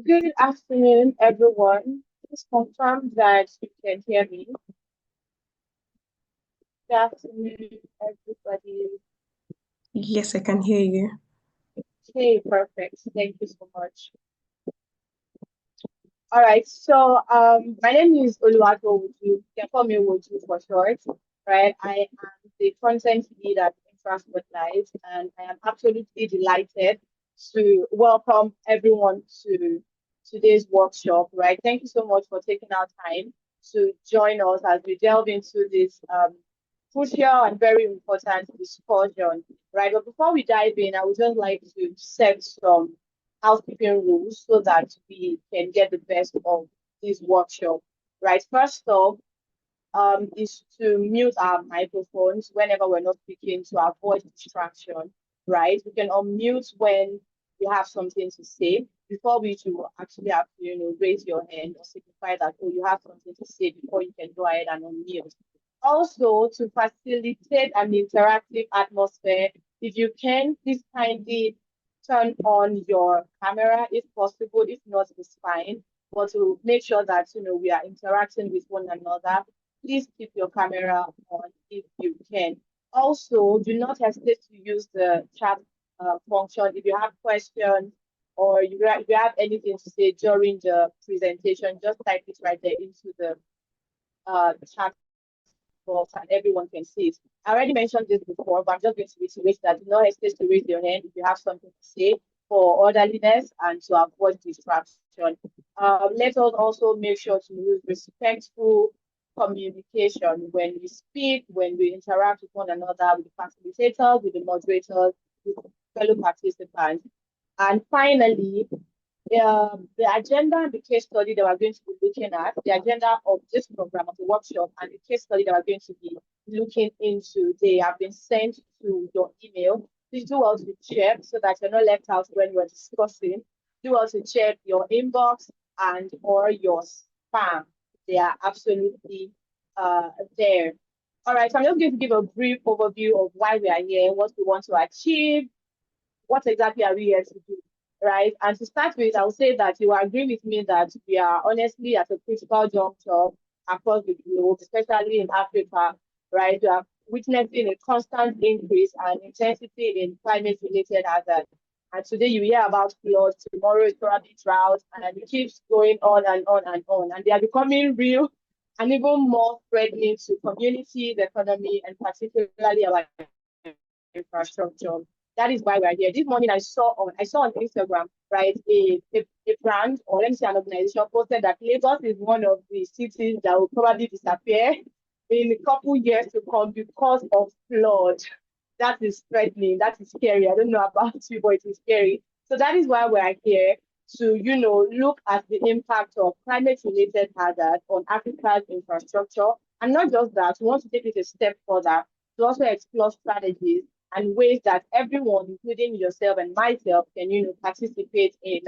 Good afternoon, everyone. Please confirm that you can hear me. Good afternoon, everybody. Yes, I can hear you. Okay, perfect. Thank you so much. All right, so my name is Oluwato Woju. You can call me Woju for short, right? I am the content lead at Infrastructure Live, and I am absolutely delighted to welcome everyone to today's workshop, right? Thank you so much for taking our time to join us as we delve into this crucial and very important discussion, right? But before we dive in, I would just like to set some housekeeping rules so that we can get the best of this workshop, right? First off, is to mute our microphones whenever we're not speaking to avoid distraction, right? We can unmute when you have something to say before which you will actually have to, raise your hand or signify that, oh, you have something to say before you can go ahead and unmute. Also, to facilitate an interactive atmosphere, if you can, please kindly turn on your camera if possible. If not, it's fine. But to make sure that we are interacting with one another, please keep your camera on if you can. Also, do not hesitate to use the chat function if you have questions or if you have anything to say during the presentation. Just type it right there into the chat box and everyone can see it. I already mentioned this before, but I'm just going to reiterate that do not hesitate to raise your hand if you have something to say for orderliness and to avoid distraction. Let us also make sure to use respectful communication when we speak, when we interact with one another, with the facilitators, with the moderators, with fellow participants. And finally, the agenda and the case study that we're going to be looking at, the agenda of this program, of the workshop, and the case study that we're going to be looking into, they have been sent to your email. Please do well to check so that you're not left out when we're discussing. Do also check your inbox and or your spam. They are absolutely there. All right, so I'm just going to give a brief overview of why we are here, what we want to achieve, what exactly are we here to do, right? And to start with, I'll say that you will agree with me that we are honestly at a critical juncture across the globe, especially in Africa, right? We are witnessing a constant increase and intensity in climate-related hazards. And today you hear about floods, tomorrow is probably drought, and it keeps going on and on and on. And they are becoming real and even more threatening to communities, economy, and particularly our infrastructure. That is why we're here. This morning I saw on Instagram, right, a brand or let me say an organization posted that Lagos is one of the cities that will probably disappear in a couple years to come because of flood. That is threatening. That is scary. I don't know about you, but it is scary. So that is why we're here to, look at the impact of climate-related hazards on Africa's infrastructure. And not just that, we want to take it a step further to also explore strategies and ways that everyone, including yourself and myself, can participate in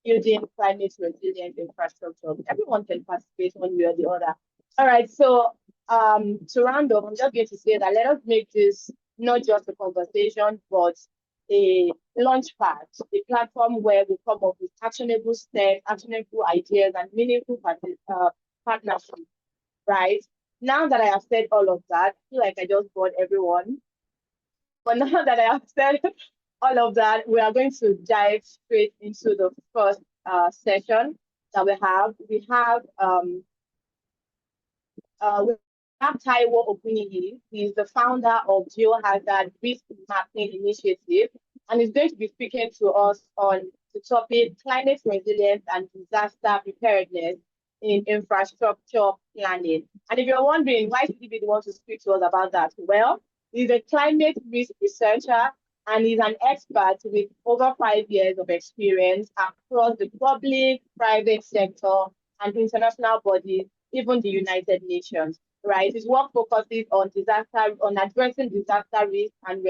building climate resilient infrastructure. Everyone can participate one way or the other. All right, so to round up, I'm just going to say that let us make this not just a conversation, but a launch pad, a platform where we come up with actionable steps, actionable ideas, and meaningful partnerships, right? Now that I have said all of that, I feel like I just bored everyone. But now that I have said all of that, we are going to dive straight into the first session that we have. We have Taiwo Okuniyi. He's the founder of Geohazard Risk Mapping Initiative, and he's going to be speaking to us on the topic climate resilience and disaster preparedness in infrastructure planning. And if you're wondering why should he be the one to speak to us about that, well, he's a climate risk researcher and he's an expert with over 5 years of experience across the public, private sector, and international bodies, even the United Nations. Right, his work focuses on addressing disaster risk and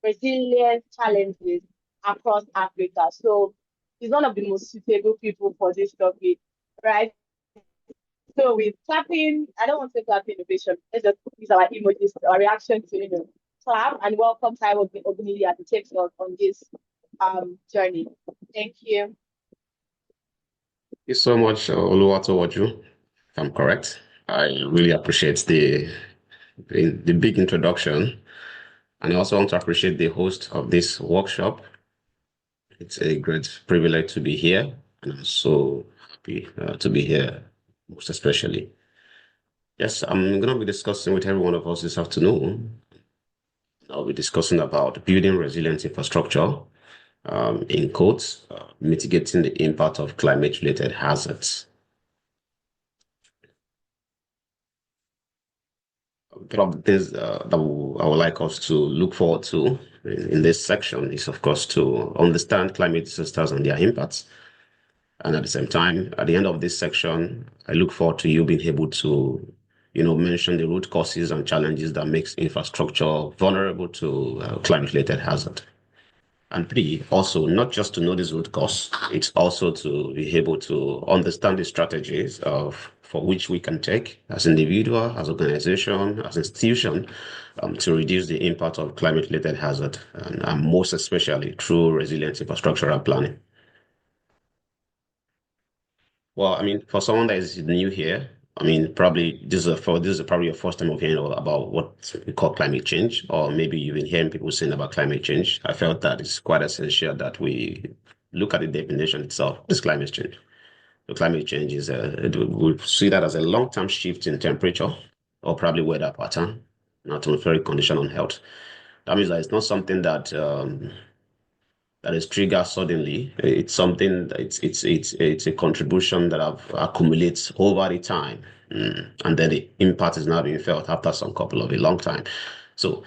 resilience challenges across Africa. So he's one of the most suitable people for this topic, right? So with clapping, I don't want to clap innovation. Let's just use our emojis, our reaction to clap and welcome Taiwo Ogunili as he takes us on this journey. Thank you. you so much, Oluwatowoju, if I'm correct. I really appreciate the big introduction, and I also want to appreciate the host of this workshop. It's a great privilege to be here, and I'm so happy to be here, most especially. Yes, I'm going to be discussing with every one of us this afternoon. I'll be discussing about building resilient infrastructure, in quotes, mitigating the impact of climate-related hazards. One of the things I would like us to look forward to in this section is, of course, to understand climate disasters and their impacts. And at the same time, at the end of this section, I look forward to you being able to, mention the root causes and challenges that makes infrastructure vulnerable to climate-related hazard. And three, also not just to know this root cause, it's also to be able to understand the strategies of for which we can take as individual, as organization, as institution, to reduce the impact of climate-related hazard, and most especially through resilient infrastructural planning. Well, I mean, for someone that is new here, I mean, probably this is probably your first time of hearing about what we call climate change, or maybe you've been hearing people saying about climate change. I felt that it's quite essential that we look at the definition itself. What is climate change? So climate change is we see that as a long-term shift in temperature or probably weather pattern, an atmospheric condition on health. That means that it's not something that is triggered suddenly. It's something that it's a contribution that have accumulates over the time, and then the impact is now being felt after some couple of a long time. So,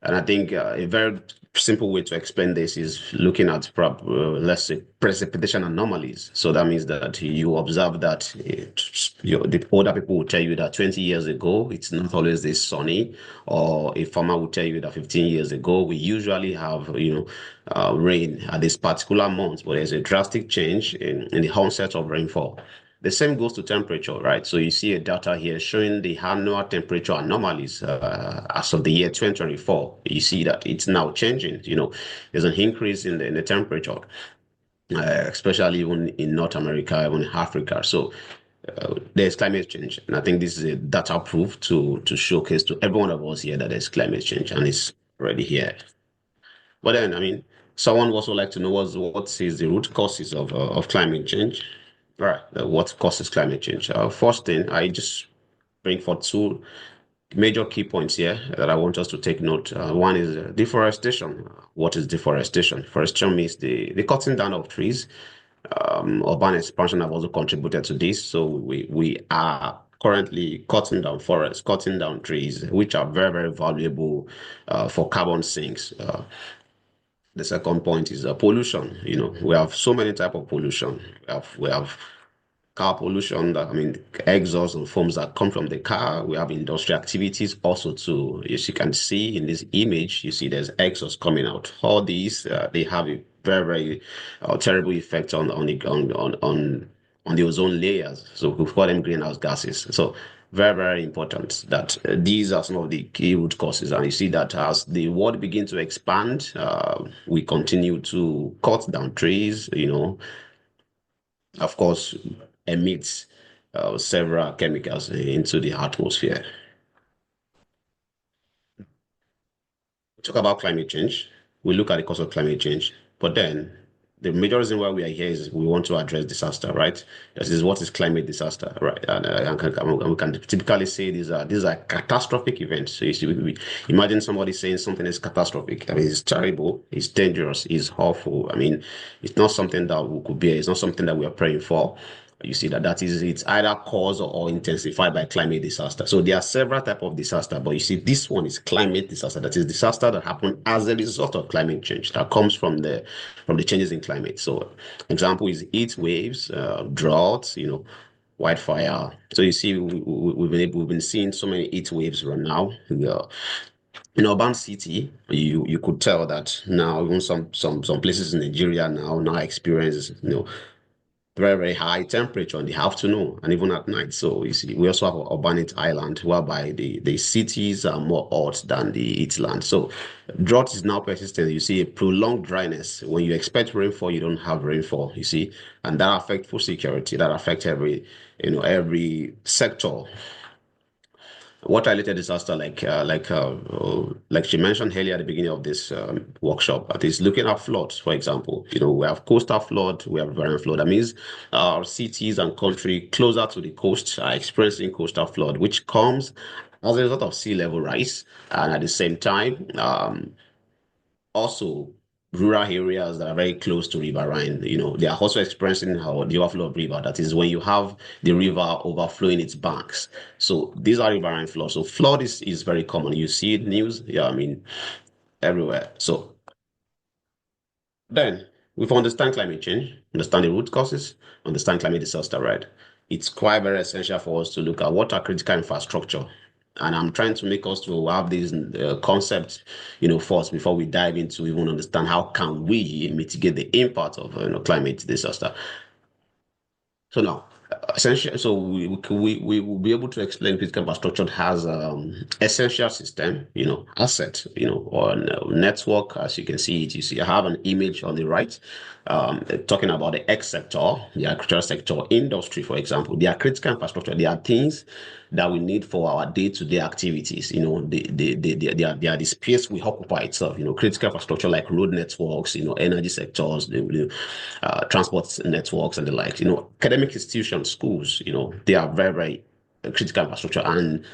and I think a very simple way to explain this is looking at let's say precipitation anomalies. So that means that you observe that the older people will tell you that 20 years ago it's not always this sunny, or a farmer will tell you that 15 years ago we usually have rain at this particular month, but there's a drastic change in the onset of rainfall. The same goes to temperature, right? So you see a data here showing the annual temperature anomalies as of the year 2024. You see that it's now changing. There's an increase in the temperature, especially even in North America, even in Africa. So there's climate change, and I think this is a data proof to showcase to every one of us here that there's climate change, and it's already here. But then, I mean, someone would also like to know what is the root causes of climate change. All right, what causes climate change? First thing, I just bring for two major key points here that I want us to take note. One is deforestation. What is deforestation? Deforestation means the cutting down of trees. Urban expansion have also contributed to this. So we are currently cutting down forests, cutting down trees, which are very, very valuable for carbon sinks. The second point is pollution. We have so many type of pollution. We have car pollution, that I mean exhaust and foams that come from the car. We have industrial activities also too. As you can see in this image, you see there's exhaust coming out. All these they have a very, very terrible effect on the ozone layers. So we call them greenhouse gases. So very, very important that these are some of the key root causes. And you see that as the world begins to expand, we continue to cut down trees, of course, emits several chemicals into the atmosphere. We talk about climate change. We look at the cause of climate change, but then the major reason why we are here is we want to address disaster, right? This is what is climate disaster, right? And we can typically say these are catastrophic events. So you see, imagine somebody saying something is catastrophic. I mean, it's terrible, it's dangerous, it's awful. I mean, it's not something that we could bear. It's not something that we are praying for. You see that is it's either caused or intensified by climate disaster. So there are several types of disaster, but you see this one is climate disaster. That is disaster that happened as a result of climate change that comes from the changes in climate. So example is heat waves, droughts, wildfire. So you see we've been seeing so many heat waves right now. In urban city, you could tell that now even some places in Nigeria now experience very, very high temperature in the afternoon and even at night. So you see, we also have an urbanate island whereby the cities are more hot than the heatland. So drought is now persistent. You see a prolonged dryness. When you expect rainfall, you don't have rainfall, you see, and that affects food security, that affects every sector. Water-related disaster, like she mentioned earlier at the beginning of this workshop, that is looking at floods, for example. We have coastal flood, we have riverian flood. That means our cities and country closer to the coast are experiencing coastal flood, which comes as a result of sea level rise, and at the same time, also rural areas that are very close to riverine, they are also experiencing how the overflow of river. That is when you have the river overflowing its banks. So these are riverine floods. So flood is very common. You see it news, yeah, I mean, everywhere. So then we've understand climate change, understand the root causes, understand climate disaster, right? It's quite very essential for us to look at what are critical infrastructure. And I'm trying to make us to have these concepts, first before we dive into even understand how can we mitigate the impact of climate disaster. So now, essential. So we will be able to explain critical infrastructure has essential system, asset, or network. As you can see it, you see I have an image on the right, talking about the X sector, the agricultural sector, industry, for example. They are critical infrastructure. They are things that we need for our day-to-day activities. They are the space we occupy itself. Critical infrastructure like road networks, energy sectors, transport networks and the like. Academic institutions, schools, they are very, very critical infrastructure. And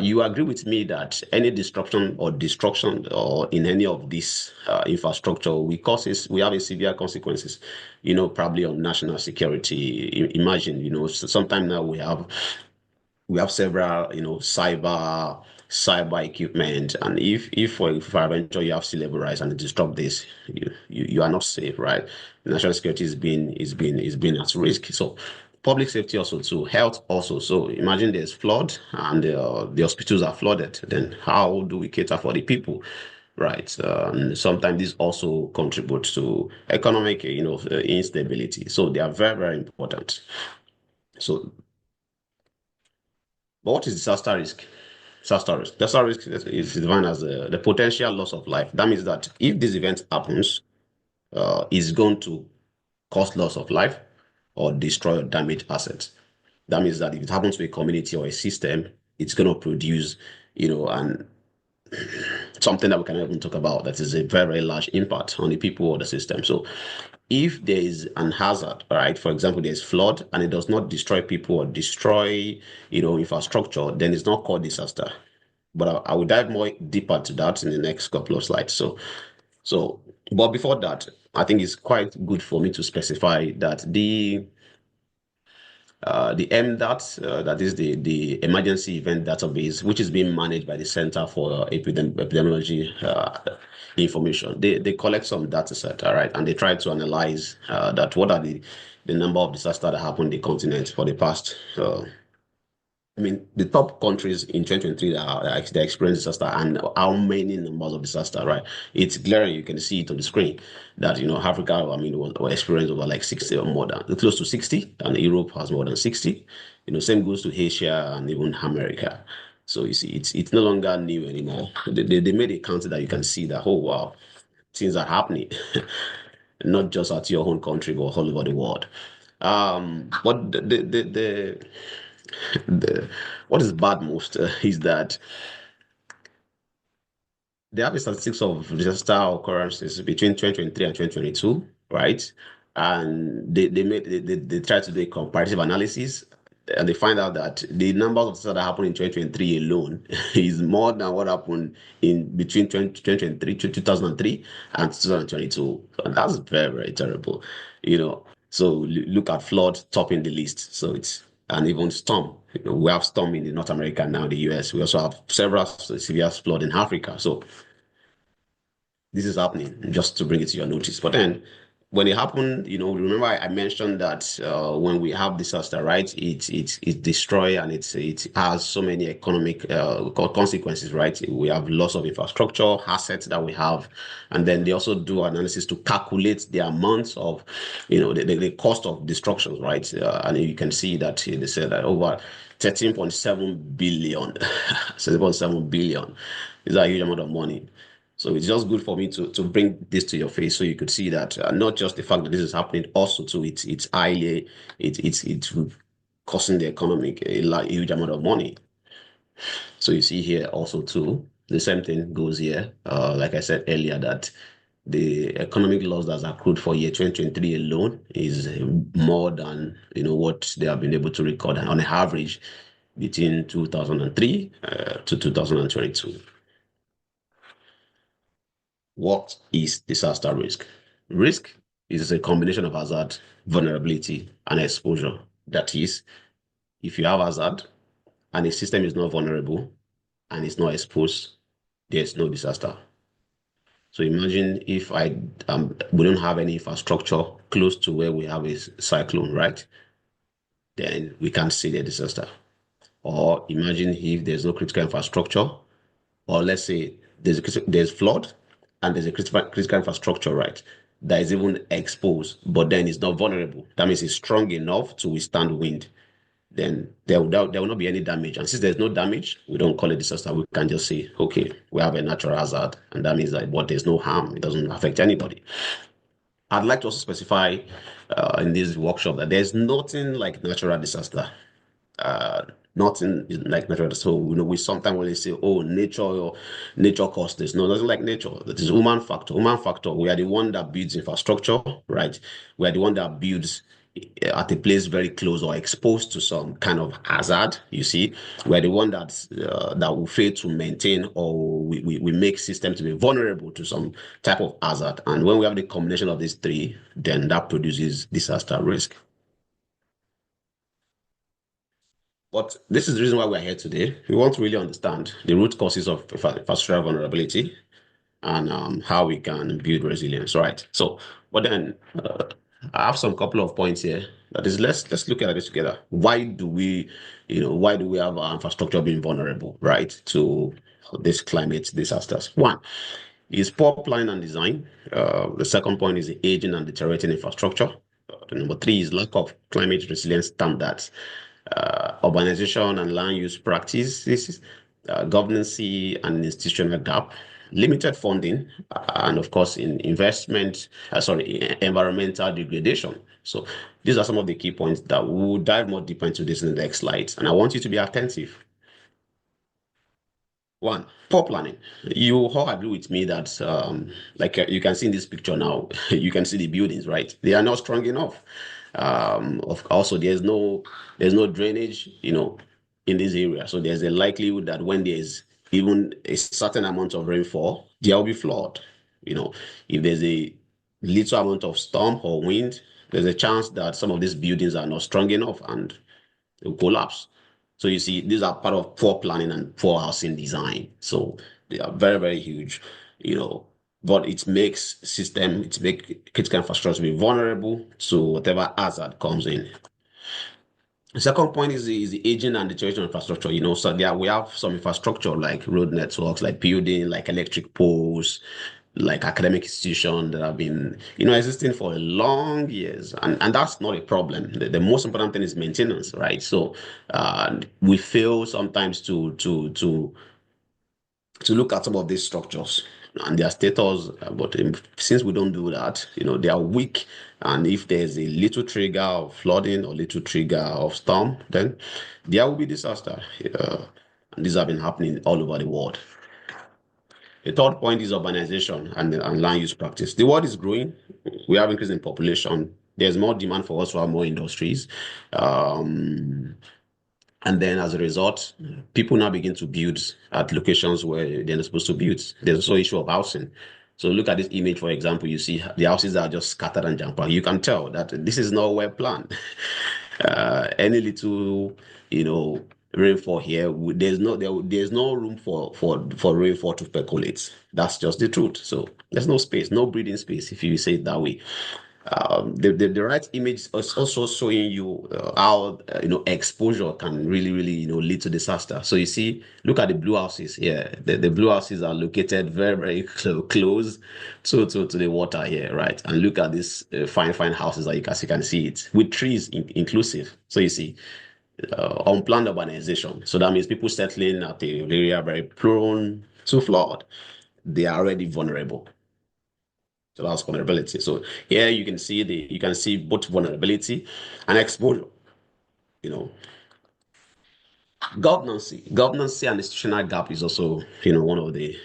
you agree with me that any disruption or destruction or in any of this infrastructure we have a severe consequences, probably on national security. Imagine, sometime now we have several, cyber equipment, and if for adventure you have sea level rise and disrupt this, you are not safe, right? National security is being at risk. So public safety also too, health also. So imagine there's flood and the hospitals are flooded. Then how do we cater for the people? Right. And sometimes this also contributes to economic, instability. So they are very, very important. So, but what is disaster risk? Disaster risk. Disaster risk is defined as the potential loss of life. That means that if this event happens, it's going to cause loss of life or destroy or damage assets. That means that if it happens to a community or a system, it's going to produce, and something that we can even talk about that is a very, very large impact on the people or the system. So if there is an hazard, right, for example, there's flood and it does not destroy people or destroy, infrastructure, then it's not called disaster. But I will dive more deeper to that in the next couple of slides. So, but before that, I think it's quite good for me to specify that the MDAT, that is the Emergency Event Database, which is being managed by the Center for Epidemiology Information. They collect some data set, all right, and they try to analyze that what are the number of disasters that happened in the continent for the past the top countries in 2023 that are actually experiencing disaster and how many numbers of disaster, right? It's glaring. You can see it on the screen that, Africa, was experiencing over like 60 or more than close to 60, and Europe has more than 60. Same goes to Asia and even America. So you see, it's no longer new anymore. They made a count that you can see that, oh, wow, things are happening, not just at your own country, but all over the world. But what is bad most is that they have a statistics of disaster occurrences between 2023 and 2022, right? And they try to do a comparative analysis, and they find out that the numbers of disasters that happened in 2023 alone is more than what happened in between 2023 to 2003 and 2022. And that's very, very terrible, So look at flood topping the list. So it's and even storm. We have storm in North America now, the US. We also have several severe flood in Africa. So this is happening, just to bring it to your notice. But then when it happened, remember I mentioned that when we have disaster, right, it destroy and it has so many economic consequences, right? We have loss of infrastructure, assets that we have, and then they also do analysis to calculate the amounts of, the cost of destructions, right? And you can see that they said that over 13.7 billion, 7.7 billion is a huge amount of money. So it's just good for me to bring this to your face so you could see that not just the fact that this is happening, also too it's highly it's costing the economic a huge amount of money. So you see here also too the same thing goes here. Like I said earlier, that the economic loss that's accrued for year 2023 alone is more than what they have been able to record on average between 2003 to 2022. What is disaster risk? Risk is a combination of hazard, vulnerability, and exposure. That is, if you have hazard and the system is not vulnerable and it's not exposed, there's no disaster. So imagine if we don't have any infrastructure close to where we have a cyclone, right? Then we can't see the disaster. Or imagine if there's no critical infrastructure, or let's say there's flood and there's a critical infrastructure, right, that is even exposed, but then it's not vulnerable. That means it's strong enough to withstand wind. Then there will not be any damage. And since there's no damage, we don't call it disaster. We can just say, okay, we have a natural hazard, and that means that but there's no harm. It doesn't affect anybody. I'd like to also specify in this workshop that there's nothing like natural disaster. uh Nothing is like natural. So we sometimes when they say, oh, nature caused this. No, nothing like nature. That is human factor. Human factor. We are the one that builds infrastructure, right? We are the one that builds at a place very close or exposed to some kind of hazard. You see, we're the one that will fail to maintain, or we make systems to be vulnerable to some type of hazard. And when we have the combination of these three, then that produces disaster risk. But this is the reason why we're here today. We want to really understand the root causes of infrastructural vulnerability and how we can build resilience, right? So, but then I have some couple of points here. That is, let's look at this together. Why do we have our infrastructure being vulnerable, right, to this climate disasters? One is poor planning and design. The second point is the aging and deteriorating infrastructure. The number three is lack of climate resilience standards, urbanization and land use practices, governance and institutional gap, limited funding, and of course, in environmental degradation. So these are some of the key points that we'll dive more deeper into this in the next slides. And I want you to be attentive. One, poor planning. You all agree with me that, like you can see in this picture now, you can see the buildings, right? They are not strong enough. Also, there's no drainage, in this area. So there's a likelihood that when there's even a certain amount of rainfall, there will be flood. If there's a little amount of storm or wind, there's a chance that some of these buildings are not strong enough and will collapse. So you see, these are part of poor planning and poor housing design. So they are very, very huge, but it makes critical infrastructure be vulnerable to whatever hazard comes in. The second point is the aging and deterioration of infrastructure. So there we have some infrastructure like road networks, like building, like electric poles, like academic institutions that have been, existing for a long years, and that's not a problem. The most important thing is maintenance, right? So we fail sometimes to look at some of these structures and their status, but since we don't do that, they are weak. And if there's a little trigger of flooding or little trigger of storm, then there will be disaster. And these have been happening all over the world. The third point is urbanization and land use practice. The world is growing. We have increasing population. There's more demand for us to have more industries. And then as a result, people now begin to build at locations where they're not supposed to build. There's also issue of housing. So look at this image, for example, you see the houses are just scattered and jam packed. You can tell that this is not well planned. Any little, rainfall here, there's no room for rainfall to percolate. That's just the truth. So there's no space, no breathing space, if you say it that way. The right image is also showing you how exposure can really lead to disaster. So you see, look at the blue houses here. The blue houses are located very close to the water here, right? And look at these fine houses that you can see it with trees inclusive. So you see, unplanned urbanization. So that means people settling at the area very prone to flood. They are already vulnerable. So that's vulnerability. So here you can see both vulnerability and exposure. You know, governance and institutional gap is also one of the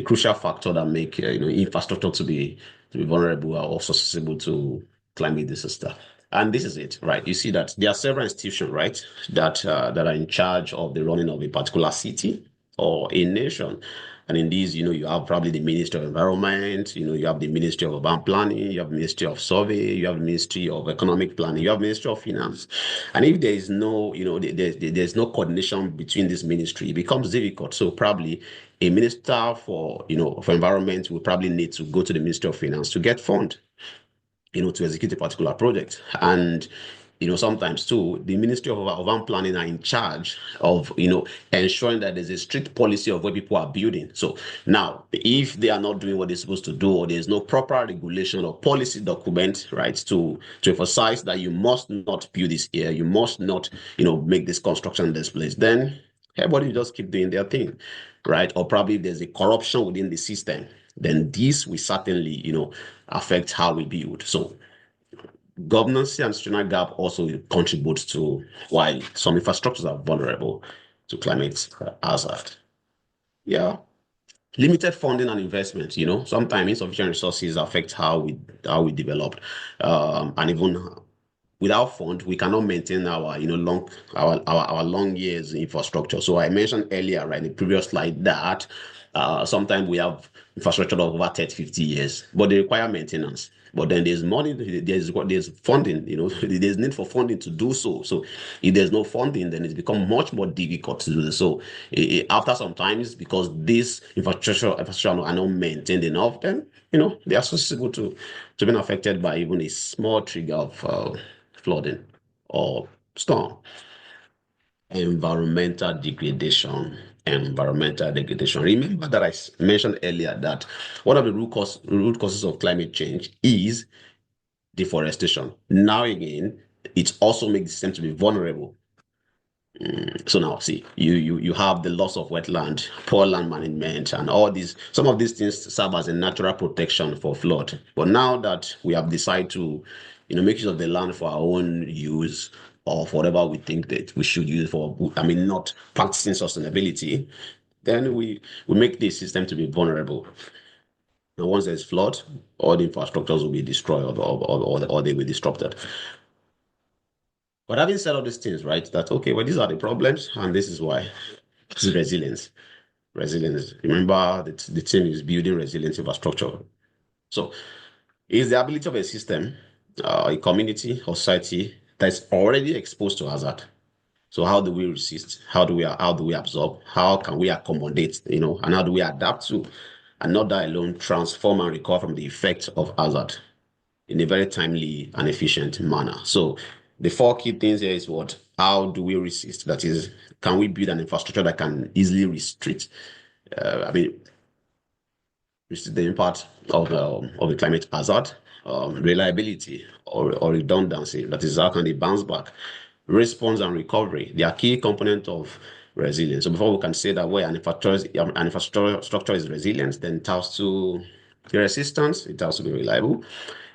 crucial factor that make infrastructure to be vulnerable or susceptible to climate disaster. And this is it, right? You see that there are several institutions, right, that are in charge of the running of a particular city or a nation. And in these, you have probably the Ministry of Environment, you have the Ministry of Urban Planning, you have the Ministry of Survey, you have the Ministry of Economic Planning, you have the Ministry of Finance. And if there is no, there's no coordination between this ministry, it becomes difficult. So probably a minister for environment will probably need to go to the Ministry of Finance to get fund to execute a particular project. And sometimes too, the Ministry of Urban Planning are in charge of ensuring that there's a strict policy of where people are building. So now, if they are not doing what they're supposed to do, or there's no proper regulation or policy document, right, to emphasize that you must not build this here, you must not make this construction in this place, then everybody just keep doing their thing, right? Or probably if there's a corruption within the system, then this will certainly affect how we build. So governance and institutional gap also contributes to why some infrastructures are vulnerable to climate hazard. Yeah. Limited funding and investment, sometimes insufficient resources affect how we develop, and even without fund, we cannot maintain our our long years infrastructure. So I mentioned earlier, right, in the previous slide that sometimes we have infrastructure of over 30, 50 years, but they require maintenance. But then there's money, there's funding, there's need for funding to do so. So if there's no funding, then it's become much more difficult to do this. So after some times, because these infrastructure are not maintained enough, then they are susceptible to being affected by even a small trigger of flooding or storm. Environmental degradation. Remember that I mentioned earlier that one of the root causes of climate change is deforestation. Now again, it also makes the system to be vulnerable. So now, see, you have the loss of wetland, poor land management, and all these. Some of these things serve as a natural protection for flood. But now that we have decided to, make use of the land for our own use or for whatever we think that we should use it for, I mean, not practicing sustainability, then we make the system to be vulnerable. And once there's flood, all the infrastructures will be destroyed or they will be disrupted. But having said all these things, right, that okay, well, these are the problems, and this is why. This is resilience. Resilience. Remember, the team is building resilient infrastructure. So, it's the ability of a system, a community or society that's already exposed to hazard. So, how do we resist? How do we absorb? How can we accommodate? And how do we adapt to, and not that alone, transform and recover from the effects of hazard in a very timely and efficient manner. So the four key things here is what? How do we resist? That is, can we build an infrastructure that can easily restrict, I mean, restrict the impact of the climate hazard, reliability or redundancy. That is, how can they bounce back? Response and recovery. They are key components of resilience. So before we can say that an infrastructure is resilient, then it has to be resistant, it has to be reliable,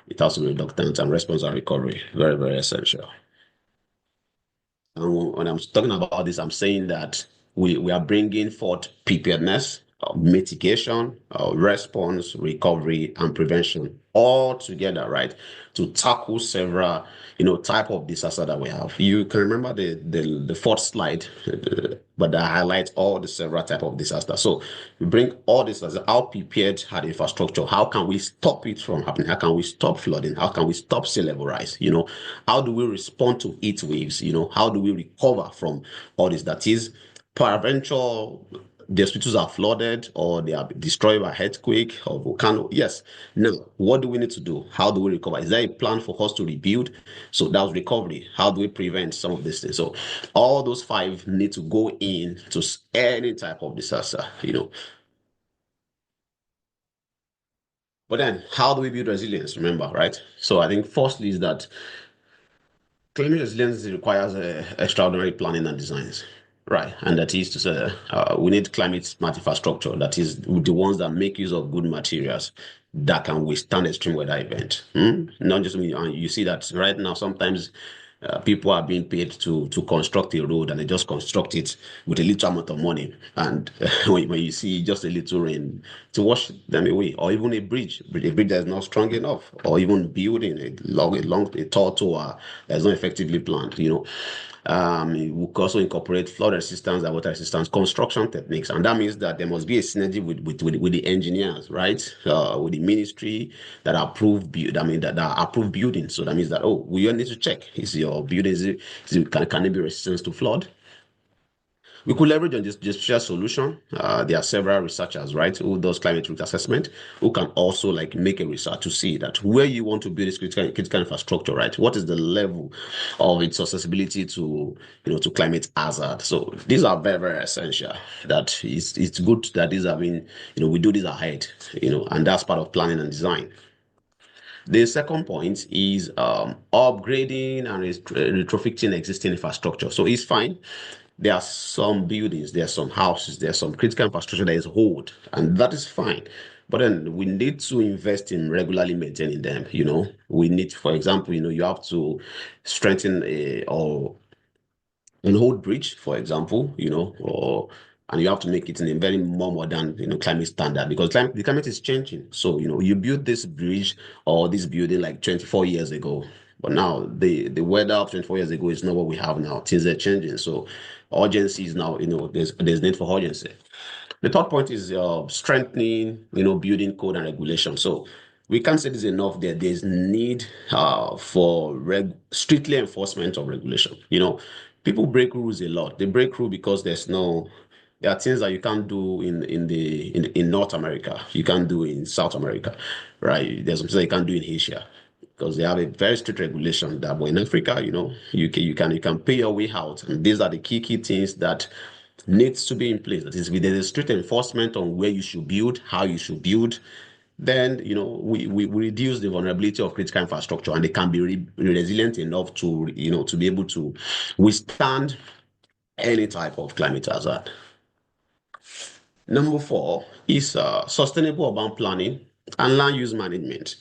it has to be reductant, and response and recovery. Very, very essential. And when I'm talking about this, I'm saying that we are bringing forth preparedness, mitigation, response, recovery, and prevention all together, right? To tackle several, type of disaster that we have. You can remember the fourth slide, but that highlights all the several type of disaster. So we bring all this as how prepared are the infrastructure. How can we stop it from happening? How can we stop flooding? How can we stop sea level rise? How do we respond to heat waves? How do we recover from all this? That is, peradventure, the hospitals are flooded or they are destroyed by earthquake or volcano. Yes. Now, what do we need to do? How do we recover? Is there a plan for us to rebuild? So that was recovery. How do we prevent some of these things? So all those five need to go in to any type of disaster, But then, how do we build resilience? Remember, right? So I think firstly is that climate resilience requires extraordinary planning and designs, right? And that is to say, we need climate smart infrastructure. That is the ones that make use of good materials that can withstand extreme weather event. Not just you see that right now. Sometimes people are being paid to construct a road and they just construct it with a little amount of money. And when you see just a little rain to wash them away, or even a bridge that is not strong enough, or even building a tall tower that's not effectively planned, we could also incorporate flood resistance and water resistance construction techniques. And that means that there must be a synergy with the engineers, right? With the ministry that approve that approve building. So that means that, we need to check, is your building, can it be resistant to flood? We could leverage on this share solution. There are several researchers, right, who does climate risk assessment, who can also like make a research to see that where you want to build this critical infrastructure, right? What is the level of its accessibility to climate hazard? So these are very, very essential. That it's good that these have been, we do this ahead, and that's part of planning and design. The second point is upgrading and retrofitting existing infrastructure. So it's fine. There are some buildings, there are some houses, there are some critical infrastructure that is old, and that is fine. But then we need to invest in regularly maintaining them. We need, for example, you have to strengthen or an old bridge, for example, and you have to make it in a very more modern, climate standard because the climate is changing. So, you built this bridge or this building like 24 years ago, but now the weather of 24 years ago is not what we have now. Things are changing. So, urgency is now, there's need for urgency. The third point is strengthening, building code and regulation. So we can't say this enough. There's need for strictly enforcement of regulation. People break rules a lot. They break rule because there are things that you can't do in North America. You can't do in South America, right? There's something that you can't do in Asia because they have a very strict regulation that, but in Africa, you can pay your way out, and these are the key things that needs to be in place. That is, there's a strict enforcement on where you should build, how you should build. Then we reduce the vulnerability of critical infrastructure, and they can be resilient enough to be able to withstand any type of climate hazard. Number four is sustainable urban planning and land use management.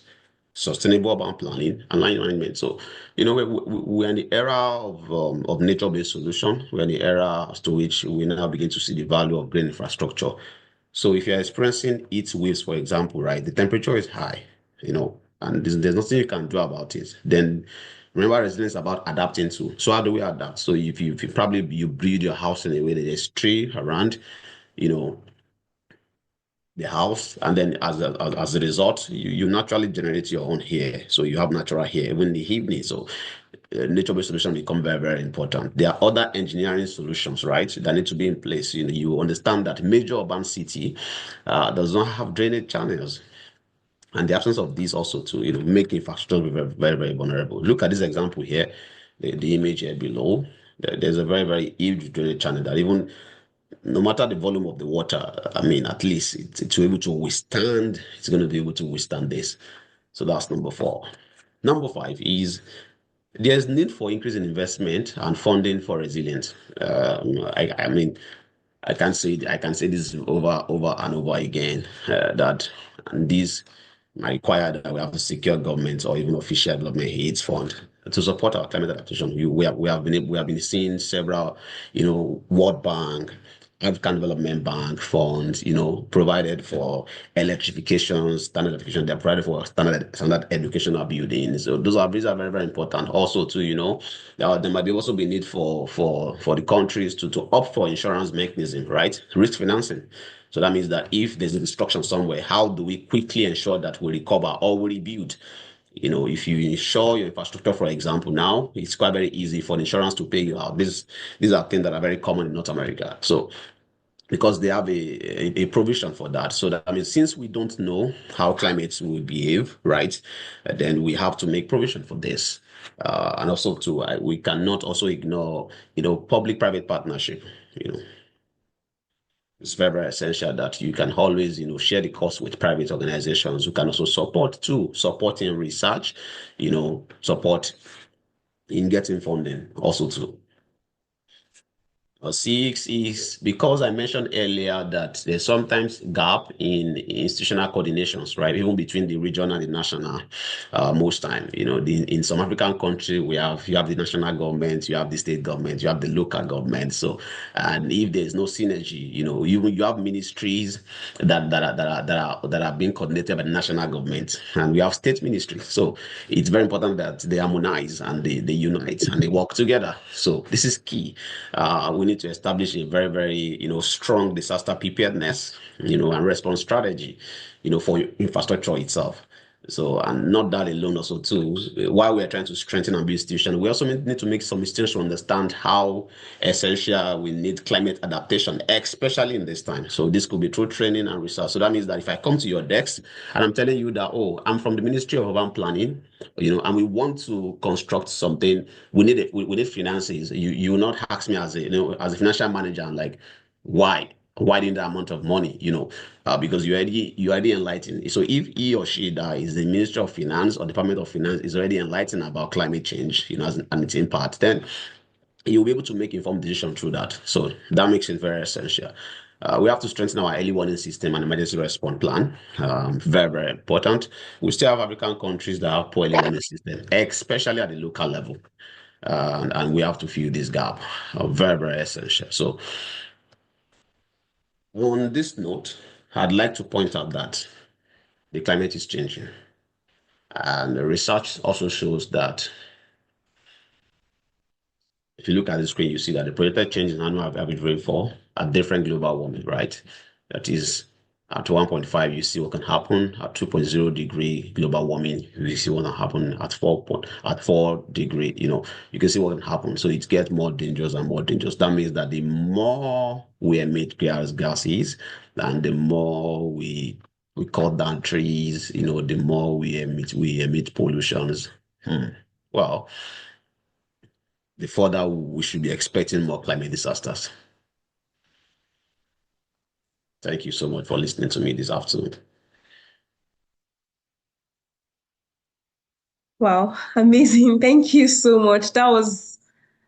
Sustainable urban planning and land management. So, we're in the era of nature-based solution. We're in the era as to which we now begin to see the value of green infrastructure. So, if you're experiencing heat waves, for example, right, the temperature is high, and there's nothing you can do about it. Then remember, resilience is about adapting to. So, how do we adapt? So, if you probably you build your house in a way that there's tree around, you know, the house, and then as a result, you naturally generate your own hair. So you have natural hair even in the evening. So nature-based solutions become very, very important. There are other engineering solutions, right, that need to be in place. You understand that major urban city does not have drainage channels. And the absence of these also to make infrastructure very, very, very vulnerable. Look at this example here, the image here below. There's a very, very huge drainage channel that even no matter the volume of the water, I mean, at least it's able to withstand, it's going to be able to withstand this. So that's number four. Number five is there's need for increase in investment and funding for resilience. I mean, I can say this over and over again that this might require that we have to secure government or even official development aids fund to support our climate adaptation. We have been seeing several, World Bank, African Development Bank funds, provided for electrification, standard education. They're provided for standard educational buildings. So these are very, very important. Also, too, there might be also be need for the countries to opt for insurance mechanism, right? Risk financing. So that means that if there's a destruction somewhere, how do we quickly ensure that we recover or we rebuild? If you insure your infrastructure, for example, now it's quite very easy for the insurance to pay you out. These are things that are very common in North America. So because they have a provision for that. So that, I mean, since we don't know how climates will behave, right, then we have to make provision for this. And also to we cannot also ignore, public-private partnership. It's very, very essential that you can always, share the cost with private organizations who can also support in research, support in getting funding also too. Six is because I mentioned earlier that there's sometimes gap in institutional coordinations, right? Even between the regional and the national, most time. In some African countries, you have the national government, you have the state government, you have the local government. So, and if there's no synergy, you have ministries that are being coordinated by the national government, and we have state ministries. So it's very important that they harmonize and they unite and they work together. So this is key. We need to establish a very, very, strong disaster preparedness, and response strategy, for infrastructure itself. So, and not that alone, also too, while we are trying to strengthen our institution, we also need to make some institutions understand how essential we need climate adaptation, especially in this time. So this could be through training and research. So that means that if I come to your desk and I'm telling you that, oh, I'm from the Ministry of Urban Planning, and we want to construct something, we need finances. You will not ask me as a financial manager, and like, why? Why didn't that amount of money? Because you already enlightened. So if he or she that is the Ministry of Finance or Department of Finance is already enlightened about climate change, and its impact, then you'll be able to make informed decision through that. So that makes it very essential. We have to strengthen our early warning system and emergency response plan. Very, very important. We still have African countries that have poor early warning system, especially at the local level. And we have to fill this gap. Very, very essential. So on this note, I'd like to point out that the climate is changing. And the research also shows that if you look at the screen, you see that the projected change in annual average rainfall at different global warming, right? That is at 1.5, you see what can happen. At 2.0 degree global warming, you see what can happen. At 4 degree, you can see what can happen. So it gets more dangerous and more dangerous. That means that the more we emit greenhouse gases, and the more we cut down trees, the more we emit pollutions. Well, the further we should be expecting more climate disasters. Thank you so much for listening to me this afternoon. Wow, amazing. Thank you so much. That was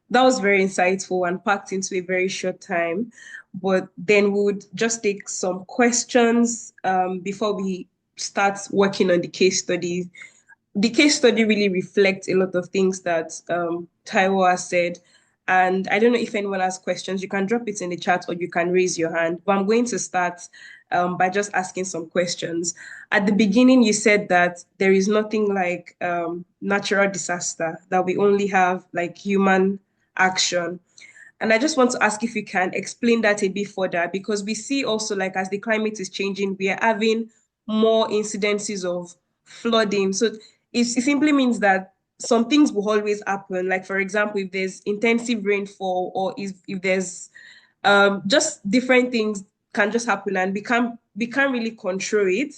very insightful and packed into a very short time. But then we would just take some questions before we start working on the case studies. The case study really reflects a lot of things that Taiwo has said. And I don't know if anyone has questions. You can drop it in the chat or you can raise your hand. But I'm going to start by just asking some questions. At the beginning, you said that there is nothing like natural disaster, that we only have like human action. And I just want to ask if you can explain that a bit further, because we see also like as the climate is changing, we are having more incidences of flooding. So it simply means that some things will always happen. Like for example, if there's intensive rainfall or if there's just different things can just happen and we can't really control it.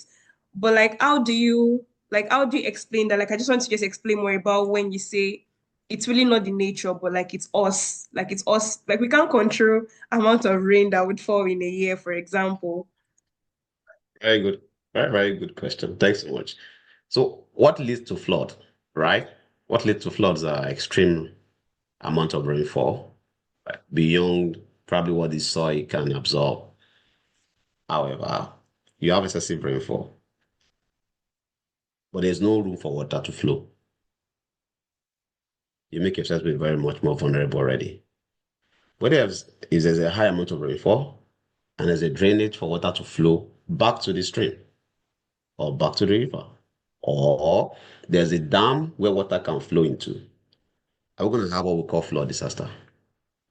But like how do you explain that? Like I just want to just explain more about when you say it's really not the nature, but like it's us. Like it's us. Like we can't control amount of rain that would fall in a year, for example. Very good. Very, very good question. Thanks so much. So, what leads to flood, right? What leads to floods are extreme amount of rainfall, right, beyond probably what the soil can absorb. However, you have excessive rainfall, but there's no room for water to flow. You make yourself be very much more vulnerable already. What else is there's a high amount of rainfall and there's a drainage for water to flow back to the stream or back to the river, or there's a dam where water can flow into. Are we going to have what we call flood disaster?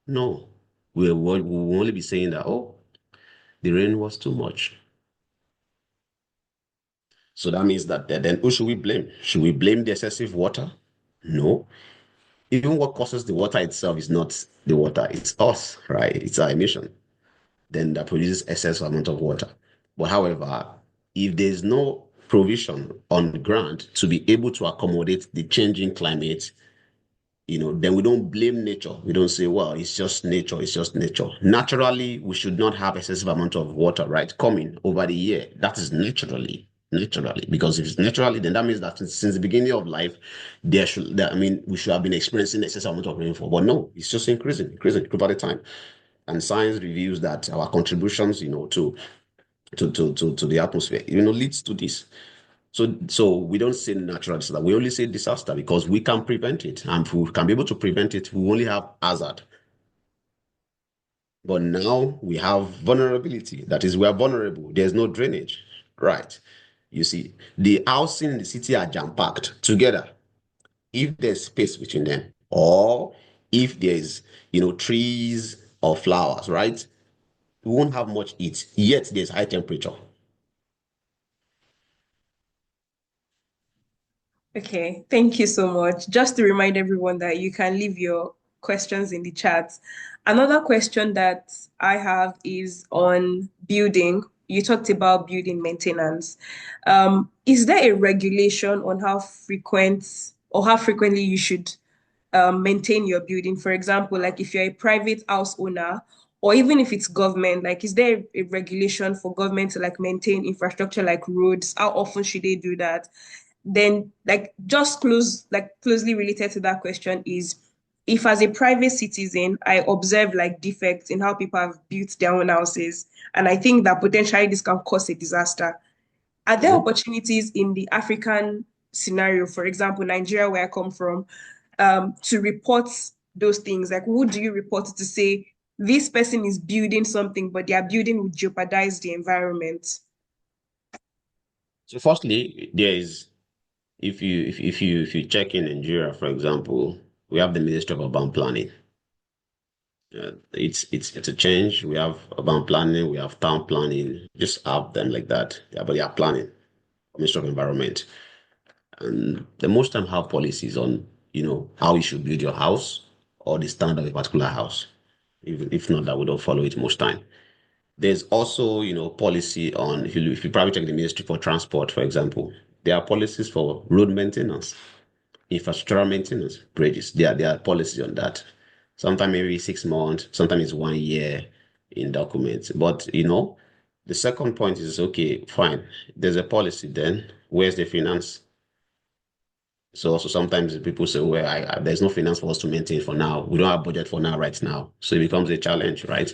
No. We will only be saying that, oh, the rain was too much. So that means that then who should we blame? Should we blame the excessive water? No. Even what causes the water itself is not the water, it's us, right? It's our emission. then that produces excess amount of water. But however, if there's no provision on the ground to be able to accommodate the changing climate, then we don't blame nature. We don't say, well, it's just nature, it's just nature. Naturally, we should not have excessive amount of water, right, coming over the year. That is naturally. Because if it's naturally, then that means that since the beginning of life, we should have been experiencing excessive amount of rainfall. But no, it's just increasing over the time. And science reveals that our contributions, to the atmosphere, leads to this. So we don't say natural disaster. We only say disaster because we can prevent it. And if we can be able to prevent it, we only have hazard. But now we have vulnerability. That is, we are vulnerable. There's no drainage. Right. You see, the housing in the city are jam-packed together. If there's space between them, or if there's, trees or flowers, right? We won't have much heat, yet there's high temperature. Okay, thank you so much. Just to remind everyone that you can leave your questions in the chat. Another question that I have is on building. You talked about building maintenance. Is there a regulation on how frequent or how frequently you should maintain your building? For example, like if you're a private house owner, or even if it's government, like is there a regulation for government to like maintain infrastructure like roads? How often should they do that? Then like just closely related to that question is if as a private citizen I observe like defects in how people have built their own houses and I think that potentially this can cause a disaster, are there Mhm. opportunities in the African scenario, for example Nigeria where I come from, to report those things? Like who do you report to say this person is building something but their building would jeopardize the environment? So firstly, there is if you check in Nigeria, for example, we have the Ministry of Urban Planning. It's a change. We have urban planning, we have town planning, just have them like that. Yeah, but they are planning, Ministry of Environment. And the most time have policies on, how you should build your house or the standard of a particular house. If not, that we don't follow it most time. There's also, policy on if you probably check the Ministry for Transport, for example, there are policies for road maintenance, infrastructural maintenance, bridges. There are policies on that. Sometimes maybe 6 months, sometimes it's 1 year in documents. But the second point is okay, fine. There's a policy then. Where's the finance? So also sometimes people say, well, there's no finance for us to maintain for now. We don't have budget for now, right now. So it becomes a challenge, right?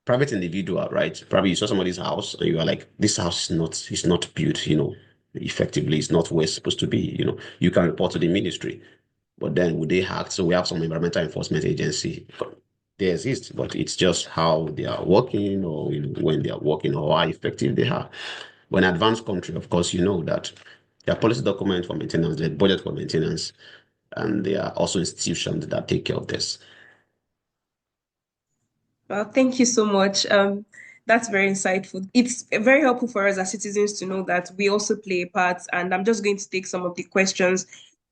Private individual, right? Probably you saw somebody's house and you are like, this house is not built, effectively. It's not where it's supposed to be. You can report to the ministry, but then would they act? So we have some environmental enforcement agency. They exist, but it's just how they are working, or when they are working, or how effective they are. When advanced country, of course, you know that there are policy documents for maintenance, there's budget for maintenance, and there are also institutions that take care of this. Well, thank you so much. That's very insightful. It's very helpful for us as citizens to know that we also play a part. And I'm just going to take some of the questions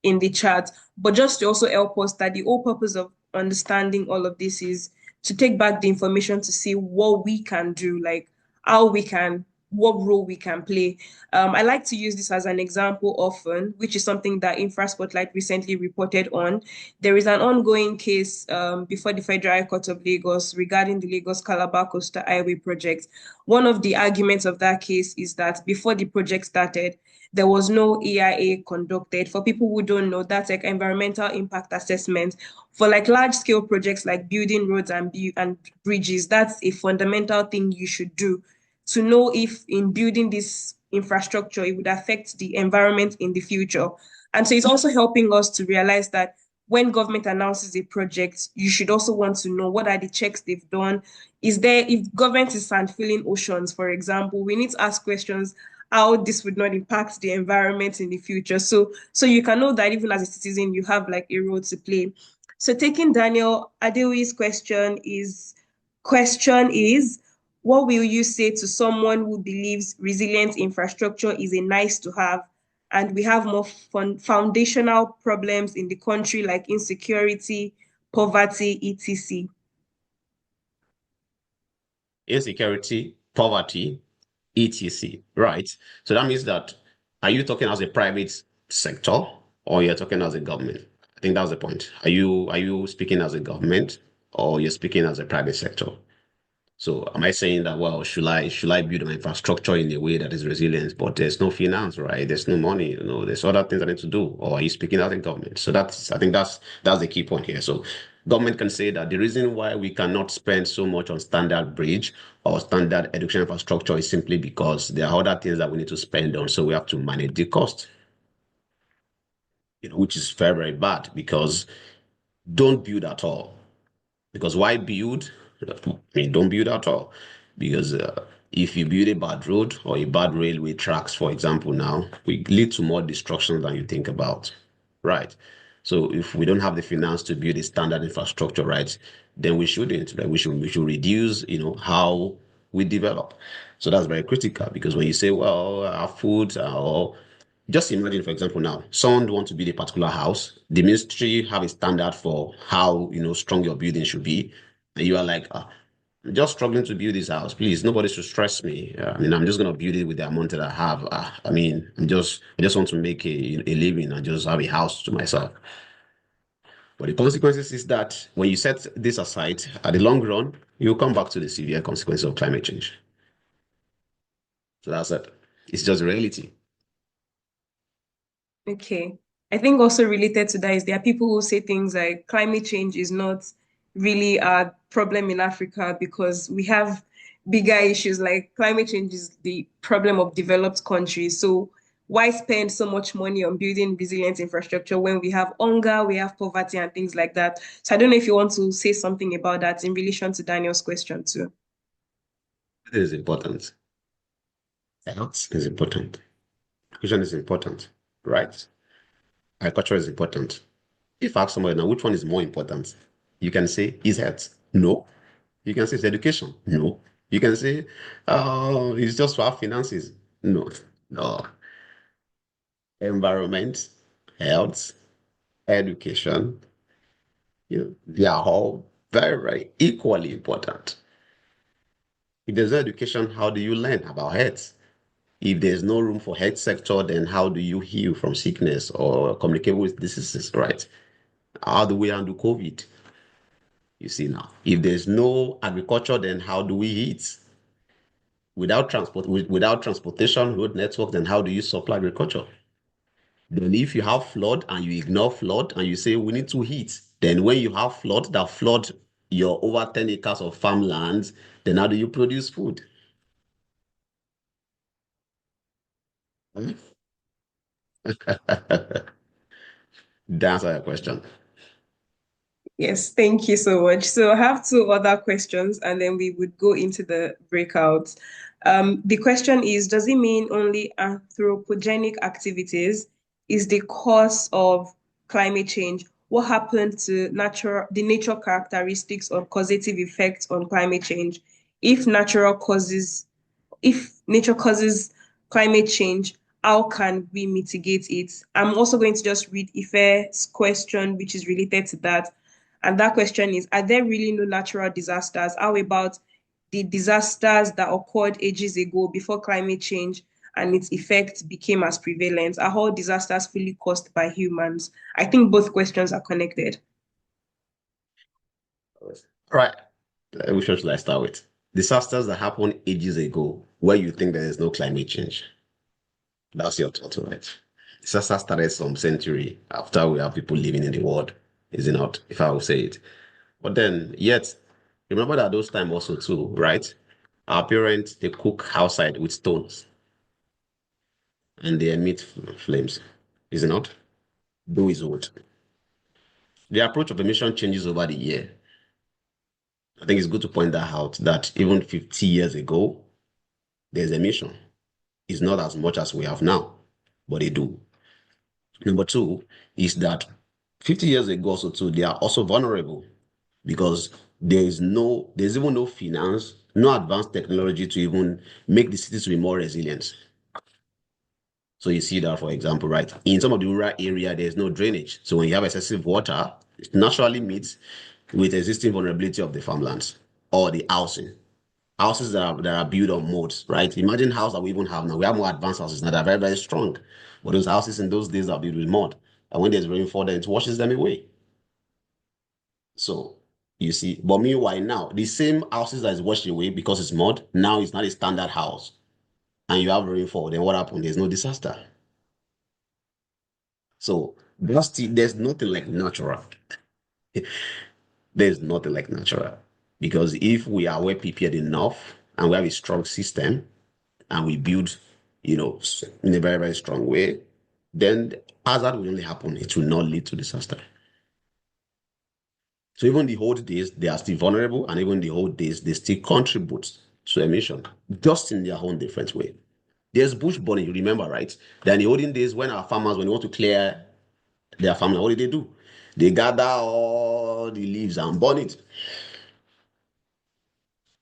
in the chat, but just to also help us that the whole purpose of understanding all of this is to take back the information to see what we can do, like how we can, what role we can play. I like to use this as an example often, which is something that Infra Spotlight recently reported on. There is an ongoing case before the Federal High Court of Lagos regarding the Lagos Calabar Coastal Highway project. One of the arguments of that case is that before the project started, there was no EIA conducted. For people who don't know, that's like environmental impact assessment. For like large scale projects like building roads and bridges, that's a fundamental thing you should do to know if in building this infrastructure it would affect the environment in the future. And so it's also helping us to realize that when government announces a project, you should also want to know what are the checks they've done. Is there, if government is sand filling oceans, for example, we need to ask questions how this would not impact the environment in the future. So you can know that even as a citizen, you have like a role to play. So taking Daniel Adewi's question is, what will you say to someone who believes resilient infrastructure is a nice to have and we have more foundational problems in the country like insecurity, poverty, etc.? insecurity, poverty, etc. Right? So that means that are you talking as a private sector or you're talking as a government? I think that's the point. Are you speaking as a government or you're speaking as a private sector? So am I saying that, well, should I build my infrastructure in a way that is resilient, but there's no finance, right? There's no money, there's other things I need to do, or are you speaking as a government? So I think that's the key point here. So government can say that the reason why we cannot spend so much on standard bridge or standard education infrastructure is simply because there are other things that we need to spend on. So we have to manage the cost, which is very, very bad because don't build at all. Because why build? I mean, don't build at all. Because if you build a bad road or a bad railway tracks, for example, now, we lead to more destruction than you think about. Right. So if we don't have the finance to build a standard infrastructure, right, then we shouldn't. Like we should reduce, how we develop. So that's very critical because when you say, well, our food or just imagine, for example, now someone wants to build a particular house. The ministry have a standard for how strong your building should be, and you are like, I'm just struggling to build this house. Please, nobody should stress me. I mean, I'm just gonna build it with the amount that I have. I mean, I just want to make a living and just have a house to myself. But the consequences is that when you set this aside, at the long run, you'll come back to the severe consequences of climate change. So that's it. It's just reality. Okay. I think also related to that is there are people who say things like climate change is not really a problem in Africa because we have bigger issues like climate change is the problem of developed countries. So why spend so much money on building resilient infrastructure when we have hunger, we have poverty and things like that? So I don't know if you want to say something about that in relation to Daniel's question too. It is important. Health is important. Education is important, right? Agriculture is important. If I ask somebody now, which one is more important? You can say, is health? No. You can say, it's education? No. You can say, oh, it's just for our finances? No. No. Environment, health, education, they are all very, very equally important. If there's no education, how do you learn about health? If there's no room for health sector, then how do you heal from sickness or communicate with diseases, right? How do we handle COVID? You see now, if there's no agriculture, then how do we eat? Without transportation, road network, then how do you supply agriculture? Then if you have flood and you ignore flood and you say we need to heat, then when you have flood that flood your over 10 acres of farmlands, then how do you produce food? That's your question. Yes, thank you so much. So I have two other questions and then we would go into the breakouts. The question is, does it mean only anthropogenic activities is the cause of climate change? What happened to the nature characteristics or causative effects on climate change? If natural causes if nature causes climate change, how can we mitigate it? I'm also going to just read Ife's question, which is related to that. And that question is, are there really no natural disasters? How about the disasters that occurred ages ago before climate change and its effects became as prevalent? Are all disasters fully caused by humans? I think both questions are connected. Right. Which one should I start with? Disasters that happened ages ago, where you think there is no climate change. That's your thought, right? Disaster started some century after we have people living in the world, is it not? If I will say it. But then, yet, remember that those time also too, right? Our parents, they cook outside with stones and they emit flames, is it not? Do is wood. The approach of emission changes over the year. I think it's good to point that out that even 50 years ago, there's emission. It's not as much as we have now, but they do. Number two is that 50 years ago also too, they are also vulnerable because there's even no finance, no advanced technology to even make the cities to be more resilient. So you see that, for example, right, in some of the rural area, there's no drainage. So when you have excessive water, it naturally meets with existing vulnerability of the farmlands or the housing. houses that are built on moats, right? Imagine house that we even have now. We have more advanced houses now that are very, very strong. But those houses in those days are built with mud. And when there's rainfall, then it washes them away. So you see, but meanwhile now, the same houses that is washed away because it's mud, now it's not a standard house. And you have rainfall, then what happened? There's no disaster. So there's nothing like natural. There's nothing like natural. Because if we are well prepared enough and we have a strong system and we build, in a very, very strong way, then hazard will only happen. It will not lead to disaster. So even the old days, they are still vulnerable, and even the old days, they still contribute to emission, just in their own different way. There's bush burning, you remember, right? Then in the olden days, when our farmers, when they want to clear their farmland, what did they do? They gather all the leaves and burn it.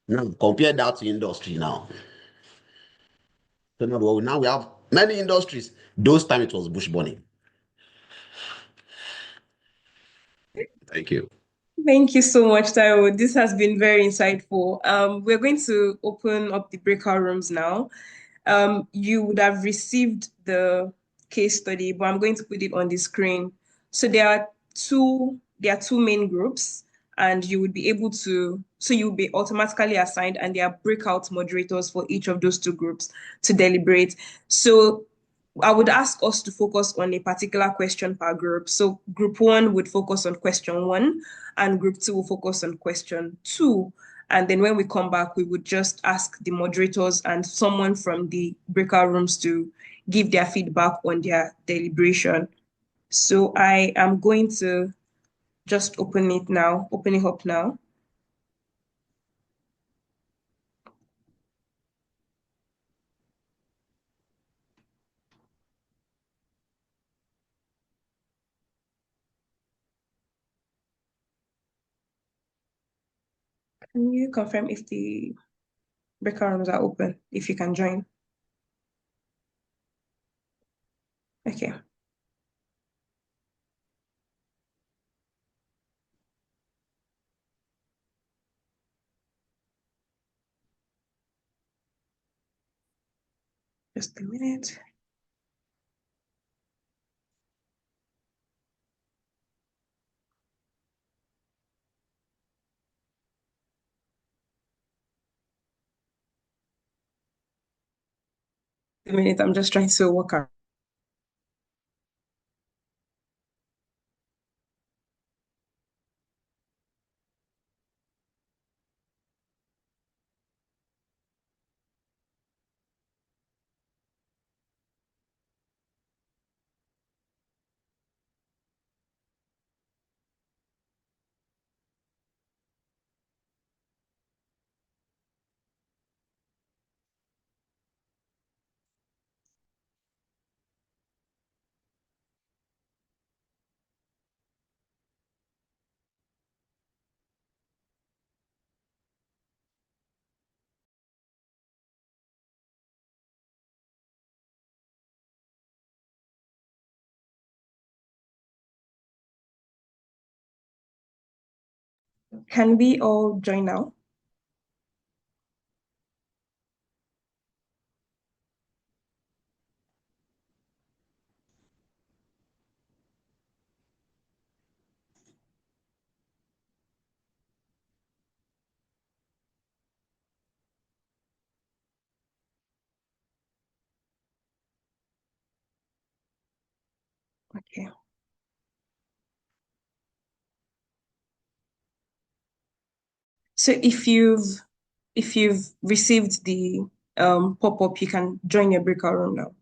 Now compare that to industry now. So now we have many industries. Those time it was bush burning. Thank you. Thank you so much, Taiwo. This has been very insightful. We're going to open up the breakout rooms now. You would have received the case study, but I'm going to put it on the screen. So there are two main groups, and you would be able to, so you'll be automatically assigned, and there are breakout moderators for each of those two groups to deliberate. So I would ask us to focus on a particular question per group. So group one would focus on question one, and group two will focus on question two. And then when we come back, we would just ask the moderators and someone from the breakout rooms to give their feedback on their deliberation. So I am going to just open it up now. Can you confirm if the breakout rooms are open, if you can join? Okay, just a minute. A minute, I'm just trying to work out. Can we all join now? Okay. So if you've received the pop-up, you can join your breakout room now.